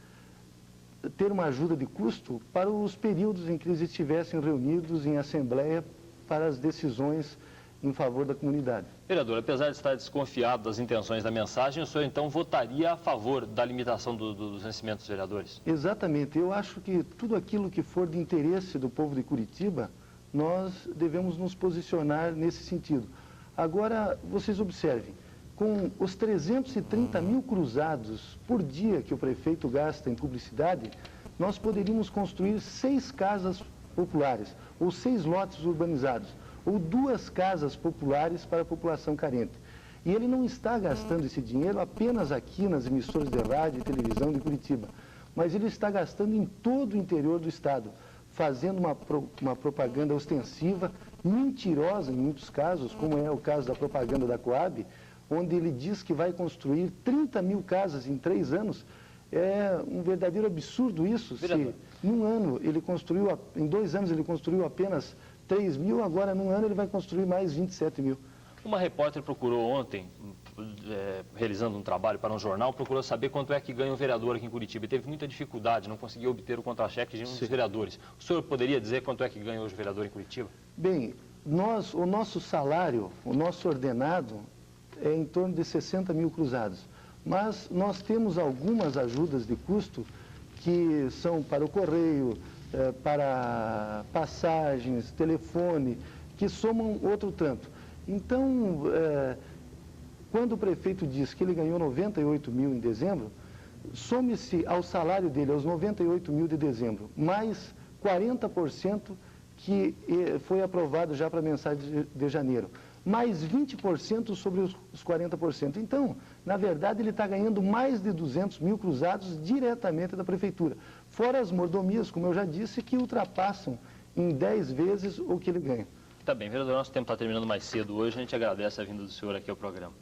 ter uma ajuda de custo para os períodos em que eles estivessem reunidos em assembleia para as decisões em favor da comunidade. Vereador, apesar de estar desconfiado das intenções da mensagem, o senhor então votaria a favor da limitação dos vencimentos dos vereadores? Exatamente. Eu acho que tudo aquilo que for de interesse do povo de Curitiba, nós devemos nos posicionar nesse sentido. Agora, vocês observem, com os 330 mil cruzados por dia que o prefeito gasta em publicidade, nós poderíamos construir 6 casas populares, ou 6 lotes urbanizados, ou 2 casas populares para a população carente. E ele não está gastando esse dinheiro apenas aqui nas emissoras de rádio e televisão de Curitiba, mas ele está gastando em todo o interior do estado, fazendo uma propaganda ostensiva, mentirosa em muitos casos, como é o caso da propaganda da Coab, onde ele diz que vai construir 30 mil casas em 3 anos. É um verdadeiro absurdo isso. Se num ano ele construiu, em 2 anos ele construiu apenas 3 mil, agora num ano ele vai construir mais 27 mil. Uma repórter procurou ontem, realizando um trabalho para um jornal, procurou saber quanto é que ganha um vereador aqui em Curitiba. E teve muita dificuldade, não conseguiu obter o contra-cheque de um dos vereadores. O senhor poderia dizer quanto é que ganha hoje o vereador em Curitiba? Bem, o nosso salário, o nosso ordenado é em torno de 60 mil cruzados. Mas nós temos algumas ajudas de custo que são para o correio, para passagens, telefone, que somam outro tanto. Então, quando o prefeito diz que ele ganhou 98 mil em dezembro, some-se ao salário dele, aos 98 mil de dezembro, mais 40% que foi aprovado já para a mensagem de janeiro, mais 20% sobre os 40%. Então, na verdade, ele está ganhando mais de 200 mil cruzados diretamente da prefeitura, fora as mordomias, como eu já disse, que ultrapassam em 10 vezes o que ele ganha. Tá bem, vereador, nosso tempo está terminando mais cedo hoje, a gente agradece a vinda do senhor aqui ao programa.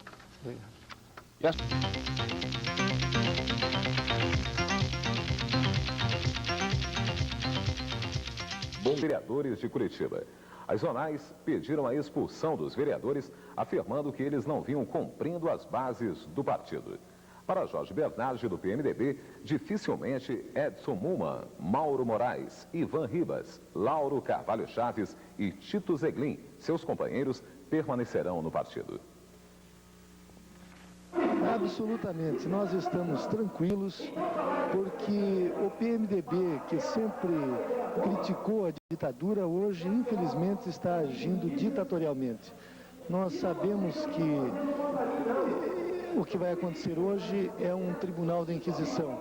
Obrigado. Vereadores de Curitiba. As zonais pediram a expulsão dos vereadores, afirmando que eles não vinham cumprindo as bases do partido. Para Jorge Bernardi, do PMDB, dificilmente Edson Muman, Mauro Moraes, Ivan Ribas, Lauro Carvalho Chaves e Tito Zeglin, seus companheiros, permanecerão no partido. Absolutamente, nós estamos tranquilos, porque o PMDB, que sempre criticou a ditadura, hoje, infelizmente, está agindo ditatorialmente. Nós sabemos que o que vai acontecer hoje é um tribunal da Inquisição,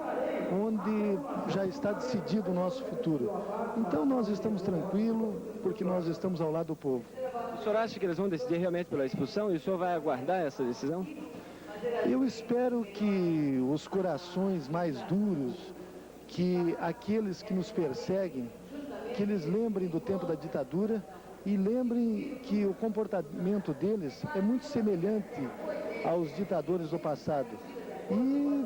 onde já está decidido o nosso futuro. Então nós estamos tranquilos, porque nós estamos ao lado do povo. O senhor acha que eles vão decidir realmente pela expulsão e o senhor vai aguardar essa decisão? Eu espero que os corações mais duros, que aqueles que nos perseguem, que eles lembrem do tempo da ditadura e lembrem que o comportamento deles é muito semelhante aos ditadores do passado. E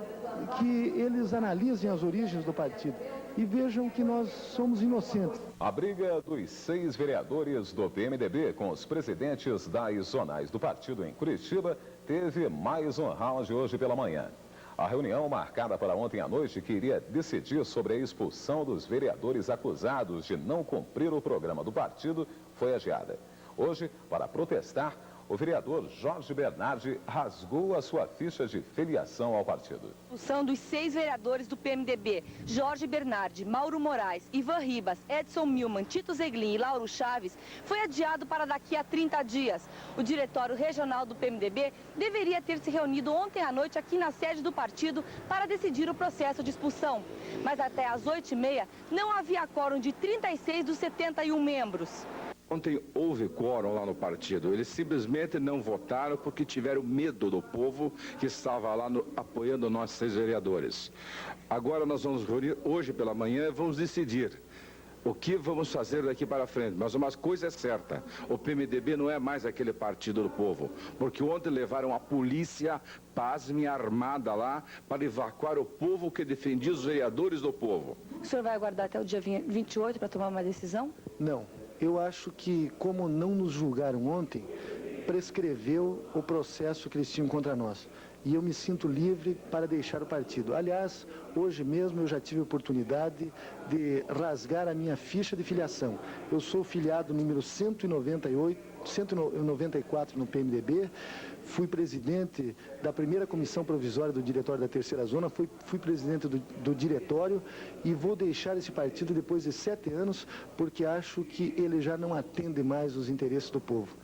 que eles analisem as origens do partido e vejam que nós somos inocentes. A briga dos 6 vereadores do PMDB com os presidentes das zonais do partido em Curitiba teve mais um round hoje pela manhã. A reunião marcada para ontem à noite, que iria decidir sobre a expulsão dos vereadores acusados de não cumprir o programa do partido, foi adiada. Hoje, para protestar, o vereador Jorge Bernardi rasgou a sua ficha de filiação ao partido. A expulsão dos 6 vereadores do PMDB, Jorge Bernardi, Mauro Moraes, Ivan Ribas, Edson Muman, Tito Zeglin e Lauro Chaves, foi adiado para daqui a 30 dias. O diretório regional do PMDB deveria ter se reunido ontem à noite aqui na sede do partido para decidir o processo de expulsão. Mas até às 8h30 não havia quórum de 36 dos 71 membros. Ontem houve quórum lá no partido, eles simplesmente não votaram porque tiveram medo do povo que estava lá apoiando nós 6 vereadores. Agora nós vamos reunir hoje pela manhã e vamos decidir o que vamos fazer daqui para frente. Mas uma coisa é certa, o PMDB não é mais aquele partido do povo, porque ontem levaram a polícia, pasme, armada lá para evacuar o povo que defendia os vereadores do povo. O senhor vai aguardar até o dia 28 para tomar uma decisão? Não. Eu acho que, como não nos julgaram ontem, prescreveu o processo que eles tinham contra nós. E eu me sinto livre para deixar o partido. Aliás, hoje mesmo eu já tive a oportunidade de rasgar a minha ficha de filiação. Eu sou filiado número 194 no PMDB, fui presidente da primeira comissão provisória do diretório da terceira zona, fui presidente do diretório e vou deixar esse partido depois de 7 anos, porque acho que ele já não atende mais os interesses do povo.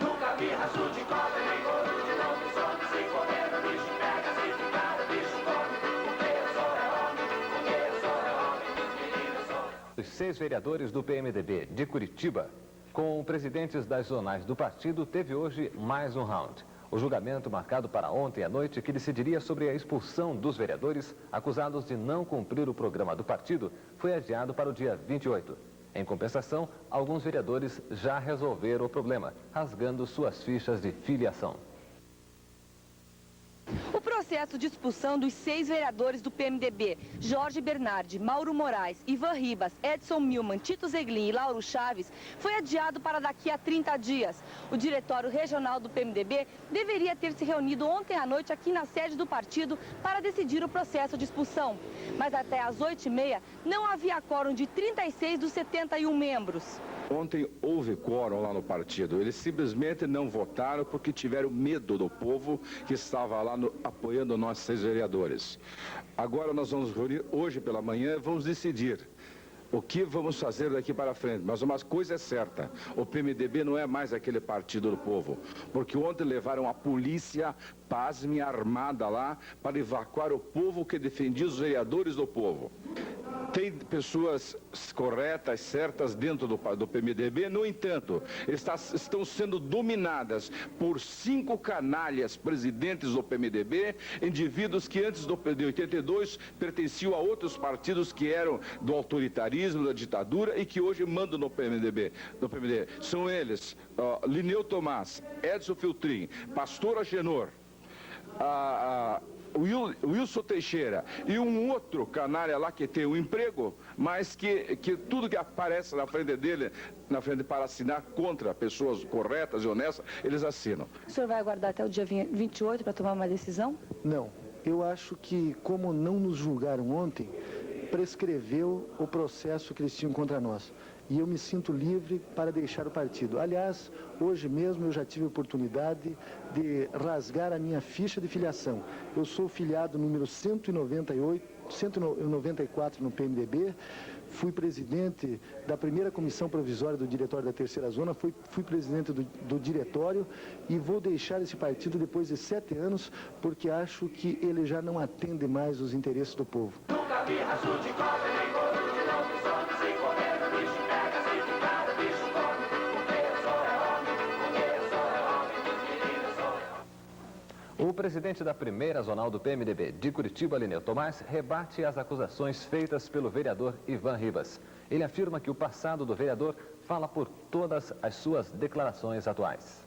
Os 6 vereadores do PMDB de Curitiba, com presidentes das zonais do partido, teve hoje mais um round. O julgamento marcado para ontem à noite, que decidiria sobre a expulsão dos vereadores acusados de não cumprir o programa do partido, foi adiado para o dia 28. Em compensação, alguns vereadores já resolveram o problema, rasgando suas fichas de filiação. processo de expulsão dos 6 vereadores do PMDB, Jorge Bernardi, Mauro Moraes, Ivan Ribas, Edson Milman, Tito Zeglin e Lauro Chaves, foi adiado para daqui a 30 dias. O diretório regional do PMDB deveria ter se reunido ontem à noite aqui na sede do partido para decidir o processo de expulsão. Mas até às 8h30 não havia quórum de 36 dos 71 membros. Ontem houve quórum lá no partido. Eles simplesmente não votaram porque tiveram medo do povo que estava lá apoiando nós 6 vereadores. Agora nós vamos reunir hoje pela manhã e vamos decidir o que vamos fazer daqui para frente. Mas uma coisa é certa, o PMDB não é mais aquele partido do povo, porque ontem levaram a polícia, pasme, armada lá, para evacuar o povo que defendia os vereadores do povo. Tem pessoas corretas, certas dentro do PMDB, no entanto, estão sendo dominadas por 5 canalhas presidentes do PMDB, indivíduos que antes de 82 pertenciam a outros partidos que eram do autoritarismo, da ditadura e que hoje mandam no PMDB. São eles, Lineu Tomás, Edson Filtrin, Pastor Agenor, Wilson Teixeira e um outro canalha lá que tem um emprego, mas que tudo que aparece na frente dele, para assinar contra pessoas corretas e honestas, eles assinam. O senhor vai aguardar até o dia 28 para tomar uma decisão? Não. Eu acho que, como não nos julgaram ontem, prescreveu o processo que eles tinham contra nós. E eu me sinto livre para deixar o partido. Aliás, hoje mesmo eu já tive a oportunidade de rasgar a minha ficha de filiação. Eu sou filiado número 194 no PMDB, fui presidente da primeira comissão provisória do diretório da terceira zona, fui presidente do diretório e vou deixar esse partido depois de 7 anos, porque acho que ele já não atende mais os interesses do povo. Nunca vi raço de cobra, nem corpo de lobisomem, se comer o bicho pega, se ficar o bicho come, porque eu sou homem, menino, sou homem. O presidente da primeira zonal do PMDB de Curitiba, Lineu Tomás, rebate as acusações feitas pelo vereador Ivan Ribas. Ele afirma que o passado do vereador fala por todas as suas declarações atuais.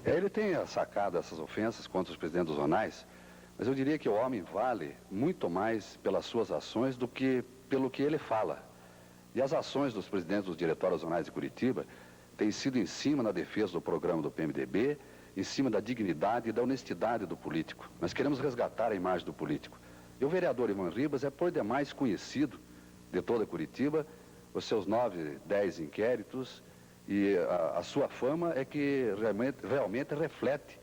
Ele tem sacado essas ofensas contra os presidentes zonais, mas eu diria que o homem vale muito mais pelas suas ações do que pelo que ele fala. E as ações dos presidentes dos diretórios zonais de Curitiba têm sido em cima na defesa do programa do PMDB, em cima da dignidade e da honestidade do político. Nós queremos resgatar a imagem do político. E o vereador Ivan Ribas é por demais conhecido de toda Curitiba, os seus 9, 10 inquéritos, e a sua fama é que realmente reflete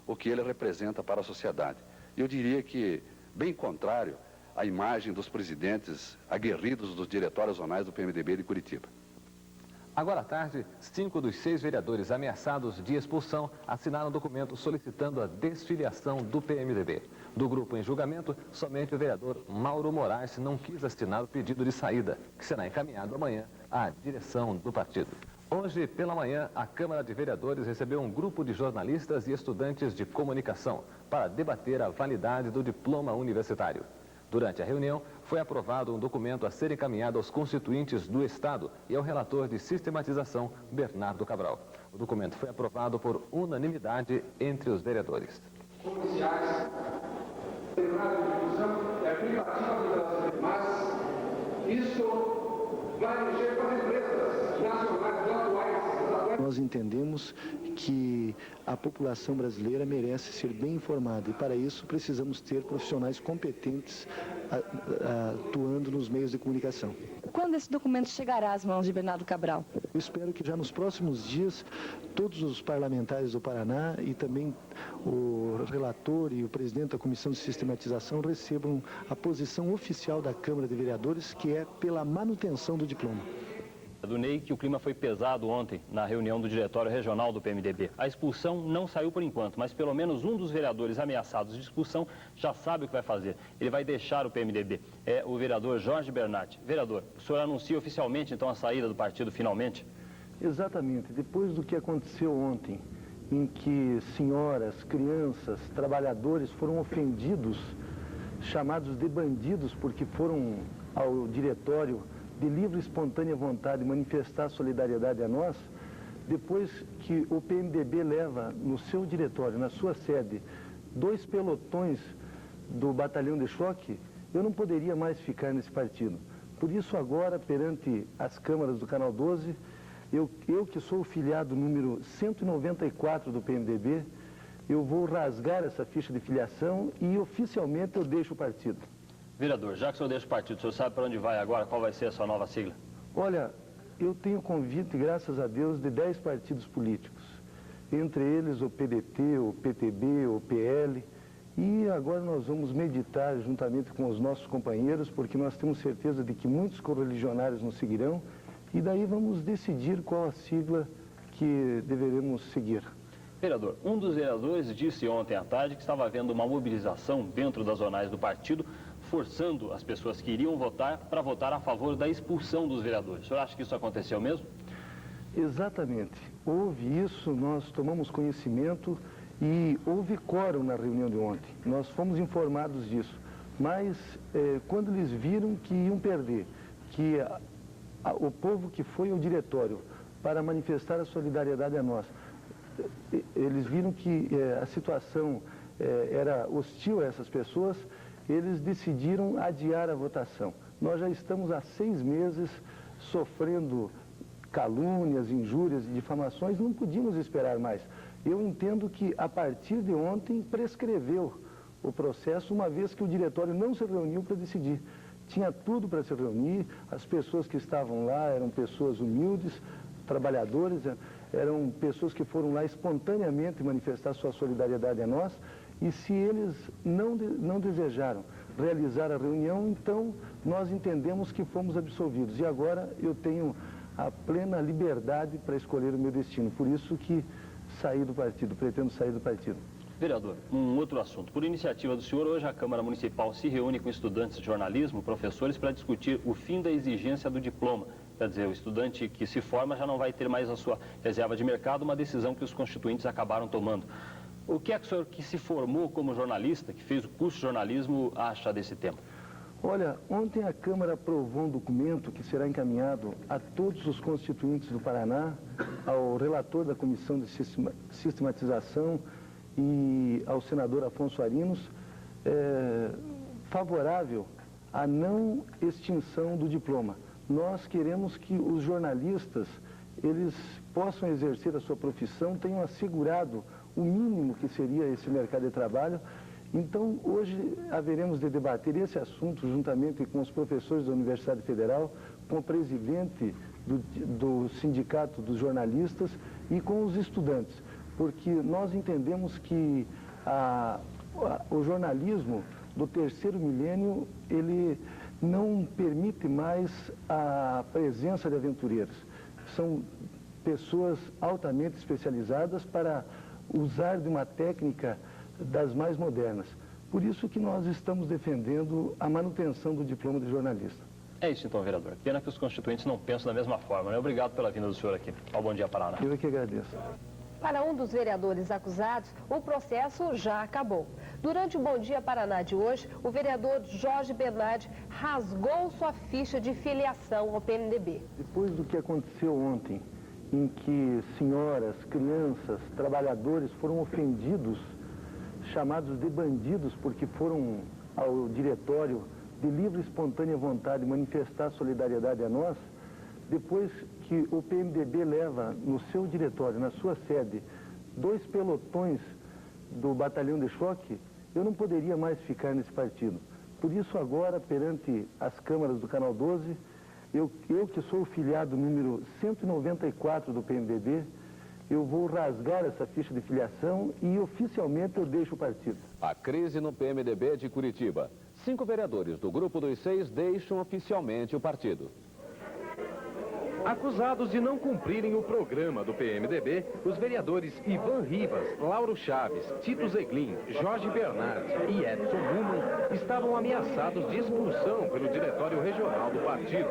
o que ele representa para a sociedade. Eu diria que, bem contrário à imagem dos presidentes aguerridos dos diretórios zonais do PMDB de Curitiba. Agora à tarde, 5 dos 6 vereadores ameaçados de expulsão assinaram um documento solicitando a desfiliação do PMDB. Do grupo em julgamento, somente o vereador Mauro Moraes não quis assinar o pedido de saída, que será encaminhado amanhã à direção do partido. Hoje, pela manhã, a Câmara de Vereadores recebeu um grupo de jornalistas e estudantes de comunicação para debater a validade do diploma universitário. Durante a reunião, foi aprovado um documento a ser encaminhado aos constituintes do Estado e ao relator de sistematização, Bernardo Cabral. O documento foi aprovado por unanimidade entre os vereadores. Policiais, terminada de discussão, é privativa, mas isso vai mexer com as empresas nacionais atuais. Nós entendemos que a população brasileira merece ser bem informada e, para isso, precisamos ter profissionais competentes atuando nos meios de comunicação. Quando esse documento chegará às mãos de Bernardo Cabral? Eu espero que já nos próximos dias todos os parlamentares do Paraná e também o relator e o presidente da Comissão de Sistematização recebam a posição oficial da Câmara de Vereadores, que é pela manutenção do diploma. Do Ney, que o clima foi pesado ontem na reunião do Diretório Regional do PMDB. A expulsão não saiu por enquanto, mas pelo menos um dos vereadores ameaçados de expulsão já sabe o que vai fazer. Ele vai deixar o PMDB. É o vereador Jorge Bernardi. Vereador, o senhor anuncia oficialmente então a saída do partido finalmente? Exatamente. Depois do que aconteceu ontem, em que senhoras, crianças, trabalhadores foram ofendidos, chamados de bandidos porque foram ao diretório de livre e espontânea vontade manifestar solidariedade a nós, depois que o PMDB leva no seu diretório, na sua sede, 2 pelotões do batalhão de choque, eu não poderia mais ficar nesse partido. Por isso agora, perante as câmaras do Canal 12, eu que sou o filiado número 194 do PMDB, eu vou rasgar essa ficha de filiação e oficialmente eu deixo o partido. Vereador, já que o senhor deixa o partido, o senhor sabe para onde vai agora? Qual vai ser a sua nova sigla? Olha, eu tenho convite, graças a Deus, de 10 partidos políticos. Entre eles o PDT, o PTB, o PL. E agora nós vamos meditar juntamente com os nossos companheiros, porque nós temos certeza de que muitos correligionários nos seguirão. E daí vamos decidir qual a sigla que deveremos seguir. Vereador, um dos vereadores disse ontem à tarde que estava havendo uma mobilização dentro das zonais do partido, forçando as pessoas que iriam votar para votar a favor da expulsão dos vereadores. O senhor acha que isso aconteceu mesmo? Exatamente. Houve isso, nós tomamos conhecimento e houve quórum na reunião de ontem. Nós fomos informados disso. Mas quando eles viram que iam perder, que o povo que foi ao diretório para manifestar a solidariedade a nós, eles viram que a situação era hostil a essas pessoas, eles decidiram adiar a votação. Nós já estamos há 6 meses sofrendo calúnias, injúrias e difamações, não podíamos esperar mais. Eu entendo que a partir de ontem prescreveu o processo, uma vez que o diretório não se reuniu para decidir. Tinha tudo para se reunir, as pessoas que estavam lá eram pessoas humildes, trabalhadores, eram pessoas que foram lá espontaneamente manifestar sua solidariedade a nós, e se eles não desejaram realizar a reunião, então nós entendemos que fomos absolvidos. E agora eu tenho a plena liberdade para escolher o meu destino. Por isso que saí do partido, pretendo sair do partido. Vereador, um outro assunto. Por iniciativa do senhor, hoje a Câmara Municipal se reúne com estudantes de jornalismo, professores, para discutir o fim da exigência do diploma. Quer dizer, o estudante que se forma já não vai ter mais a sua reserva de mercado, uma decisão que os constituintes acabaram tomando. O que é que o senhor que se formou como jornalista, que fez o curso de jornalismo, acha desse tema? Olha, ontem a Câmara aprovou um documento que será encaminhado a todos os constituintes do Paraná, ao relator da Comissão de Sistematização e ao senador Afonso Arinos, favorável à não extinção do diploma. Nós queremos que os jornalistas, eles possam exercer a sua profissão, tenham assegurado o mínimo que seria esse mercado de trabalho. Então, hoje haveremos de debater esse assunto juntamente com os professores da Universidade Federal, com o presidente do Sindicato dos Jornalistas e com os estudantes, porque nós entendemos que o jornalismo do terceiro milênio, ele não permite mais a presença de aventureiros. São pessoas altamente especializadas para usar de uma técnica das mais modernas. Por isso que nós estamos defendendo a manutenção do diploma de jornalista. É isso então, vereador. Pena que os constituintes não pensam da mesma forma, né? Obrigado pela vinda do senhor aqui ao Bom Dia Paraná. Eu que agradeço. Para um dos vereadores acusados, o processo já acabou. Durante o Bom Dia Paraná de hoje, o vereador Jorge Bernardi rasgou sua ficha de filiação ao PMDB. Depois do que aconteceu ontem, em que senhoras, crianças, trabalhadores foram ofendidos, chamados de bandidos porque foram ao diretório de livre e espontânea vontade manifestar solidariedade a nós, depois que o PMDB leva no seu diretório, na sua sede, 2 pelotões do batalhão de choque, eu não poderia mais ficar nesse partido. Por isso agora, perante as câmaras do Canal 12, eu que sou o filiado número 194 do PMDB, eu vou rasgar essa ficha de filiação e oficialmente eu deixo o partido. A crise no PMDB de Curitiba. 5 vereadores do grupo dos 6 deixam oficialmente o partido. Acusados de não cumprirem o programa do PMDB, os vereadores Ivan Ribas, Lauro Chaves, Tito Zeglin, Jorge Bernardi e Edson Muman estavam ameaçados de expulsão pelo Diretório Regional do partido.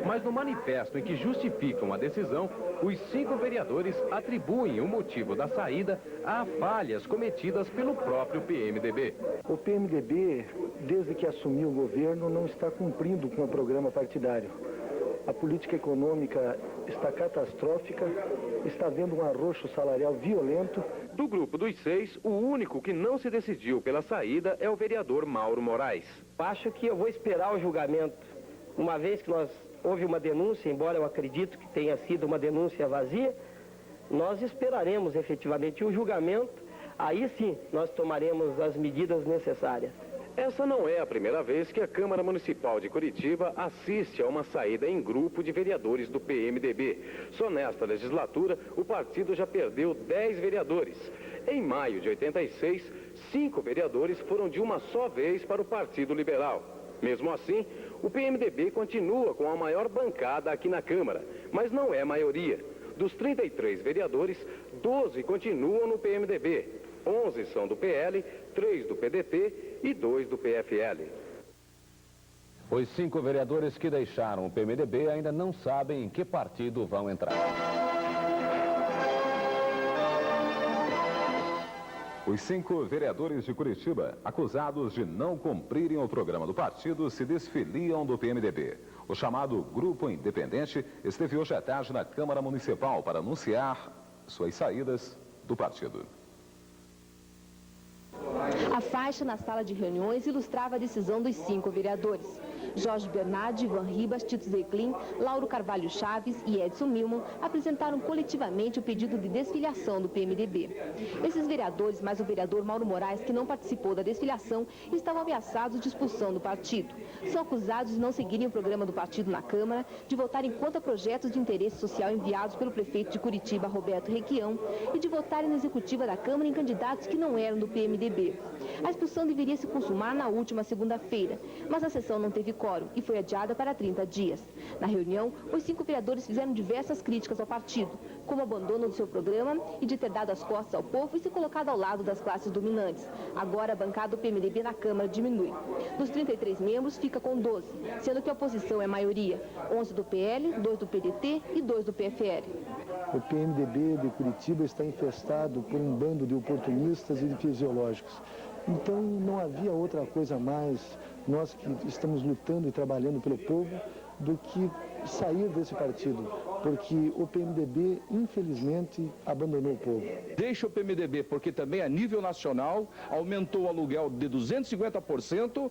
Mas no manifesto em que justificam a decisão, os 5 vereadores atribuem o motivo da saída a falhas cometidas pelo próprio PMDB. O PMDB, desde que assumiu o governo, não está cumprindo com o programa partidário. A política econômica está catastrófica, está havendo um arroxo salarial violento. Do grupo dos 6, o único que não se decidiu pela saída é o vereador Mauro Moraes. Acho que eu vou esperar o julgamento, uma vez que houve uma denúncia, embora eu acredito que tenha sido uma denúncia vazia, nós esperaremos efetivamente o julgamento, aí sim nós tomaremos as medidas necessárias. Essa não é a primeira vez que a Câmara Municipal de Curitiba assiste a uma saída em grupo de vereadores do PMDB. Só nesta legislatura, o partido já perdeu 10 vereadores. Em maio de 86, 5 vereadores foram de uma só vez para o Partido Liberal. Mesmo assim, o PMDB continua com a maior bancada aqui na Câmara, mas não é maioria. Dos 33 vereadores, 12 continuam no PMDB. 11 são do PL, 3 do PDT e 2 do PFL. Os 5 vereadores que deixaram o PMDB ainda não sabem em que partido vão entrar. Os 5 vereadores de Curitiba, acusados de não cumprirem o programa do partido, se desfiliam do PMDB. O chamado Grupo Independente esteve hoje à tarde na Câmara Municipal para anunciar suas saídas do partido. A faixa na sala de reuniões ilustrava a decisão dos 5 vereadores. Jorge Bernardi, Ivan Ribas, Tito Zeglin, Lauro Carvalho Chaves e Edson Milman apresentaram coletivamente o pedido de desfiliação do PMDB. Esses vereadores, mais o vereador Mauro Moraes, que não participou da desfiliação, estavam ameaçados de expulsão do partido. São acusados de não seguirem o programa do partido na Câmara, de votarem contra projetos de interesse social enviados pelo prefeito de Curitiba, Roberto Requião, e de votarem na executiva da Câmara em candidatos que não eram do PMDB. A expulsão deveria se consumar na última segunda-feira, mas a sessão não teve quórum e foi adiada para 30 dias. Na reunião, os 5 vereadores fizeram diversas críticas ao partido, como o abandono do seu programa e de ter dado as costas ao povo e se colocado ao lado das classes dominantes. Agora a bancada do PMDB na Câmara diminui. Dos 33 membros, fica com 12, sendo que a oposição é a maioria. 11 do PL, 2 do PDT e 2 do PFL. O PMDB de Curitiba está infestado por um bando de oportunistas e de fisiológicos. Então não havia outra coisa a mais, nós que estamos lutando e trabalhando pelo povo, do que sair desse partido, porque o PMDB, infelizmente, abandonou o povo. Deixa o PMDB, porque também a nível nacional aumentou o aluguel de 250%,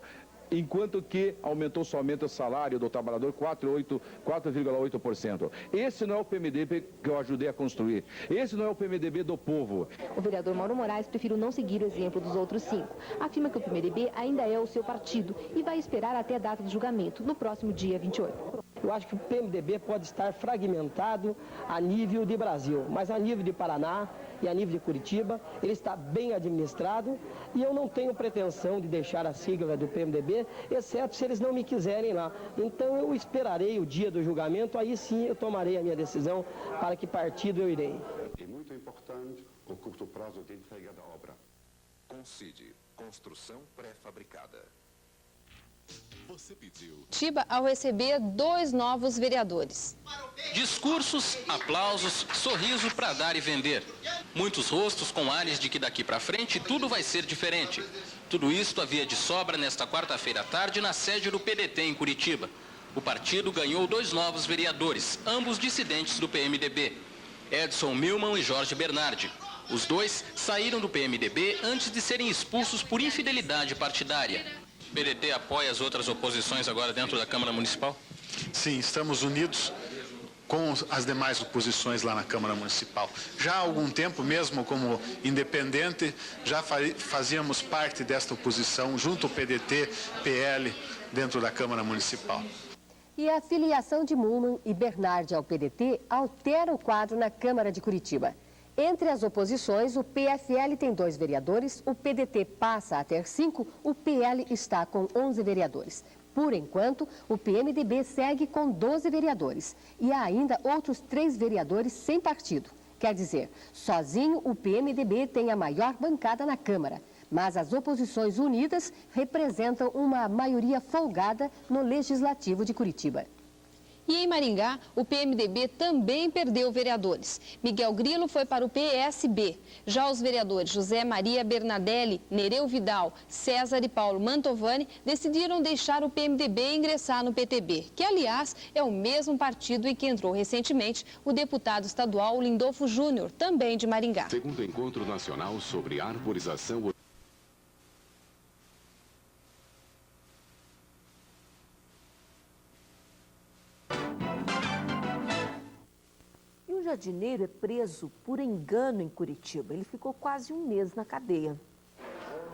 enquanto que aumentou somente o salário do trabalhador 4,8%. Esse não é o PMDB que eu ajudei a construir. Esse não é o PMDB do povo. O vereador Mauro Moraes preferiu não seguir o exemplo dos outros 5. Afirma que o PMDB ainda é o seu partido e vai esperar até a data do julgamento, no próximo dia 28. Eu acho que o PMDB pode estar fragmentado a nível de Brasil, mas a nível de Paraná e a nível de Curitiba, ele está bem administrado e eu não tenho pretensão de deixar a sigla do PMDB, exceto se eles não me quiserem lá. Então eu esperarei o dia do julgamento, aí sim eu tomarei a minha decisão para que partido eu irei. É muito importante o curto prazo de entrega da obra. Concide, construção pré-fabricada. Você pediu. Curitiba ao receber 2 novos vereadores. Discursos, aplausos, sorriso para dar e vender. Muitos rostos com ares de que daqui para frente tudo vai ser diferente. Tudo isto havia de sobra nesta quarta-feira à tarde na sede do PDT em Curitiba. O partido ganhou 2 novos vereadores, ambos dissidentes do PMDB, Edson Milman e Jorge Bernardi. Os 2 saíram do PMDB antes de serem expulsos por infidelidade partidária. O PDT apoia as outras oposições agora dentro da Câmara Municipal? Sim, estamos unidos com as demais oposições lá na Câmara Municipal. Já há algum tempo, mesmo como independente, já fazíamos parte desta oposição junto ao PDT, PL, dentro da Câmara Municipal. E a filiação de Milman e Bernardi ao PDT altera o quadro na Câmara de Curitiba. Entre as oposições, o PFL tem 2 vereadores, o PDT passa a ter 5, o PL está com 11 vereadores. Por enquanto, o PMDB segue com 12 vereadores e há ainda outros 3 vereadores sem partido. Quer dizer, sozinho o PMDB tem a maior bancada na Câmara, mas as oposições unidas representam uma maioria folgada no Legislativo de Curitiba. E em Maringá, o PMDB também perdeu vereadores. Miguel Grilo foi para o PSB. Já os vereadores José Maria Bernadelli, Nereu Vidal, César e Paulo Mantovani decidiram deixar o PMDB e ingressar no PTB, que, aliás, é o mesmo partido em que entrou recentemente o deputado estadual Lindolfo Júnior, também de Maringá. Segundo Encontro Nacional sobre Arborização. E um jardineiro é preso por engano em Curitiba. Ele ficou quase um mês na cadeia.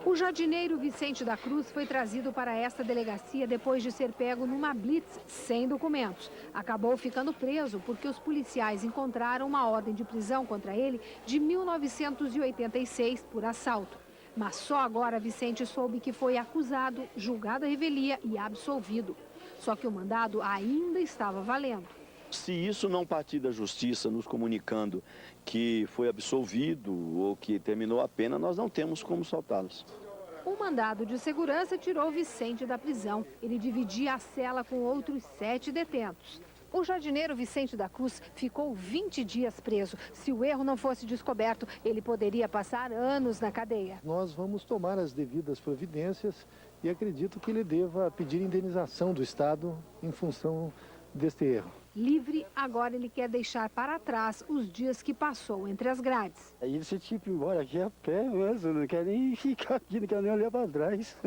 O jardineiro Vicente da Cruz foi trazido para esta delegacia depois de ser pego numa blitz sem documentos. Acabou ficando preso porque os policiais encontraram uma ordem de prisão contra ele de 1986 por assalto. Mas só agora Vicente soube que foi acusado, julgado à revelia e absolvido. Só que o mandado ainda estava valendo. Se isso não partir da justiça nos comunicando que foi absolvido ou que terminou a pena, nós não temos como soltá-los. O mandado de segurança tirou Vicente da prisão. Ele dividia a cela com outros 7 detentos. O jardineiro Vicente da Cruz ficou 20 dias preso. Se o erro não fosse descoberto, ele poderia passar anos na cadeia. Nós vamos tomar as devidas providências e acredito que ele deva pedir indenização do Estado em função deste erro. Livre, agora ele quer deixar para trás os dias que passou entre as grades. Aí você tipo embora aqui a pé mesmo, não quer nem ficar aqui, não quer nem olhar para trás.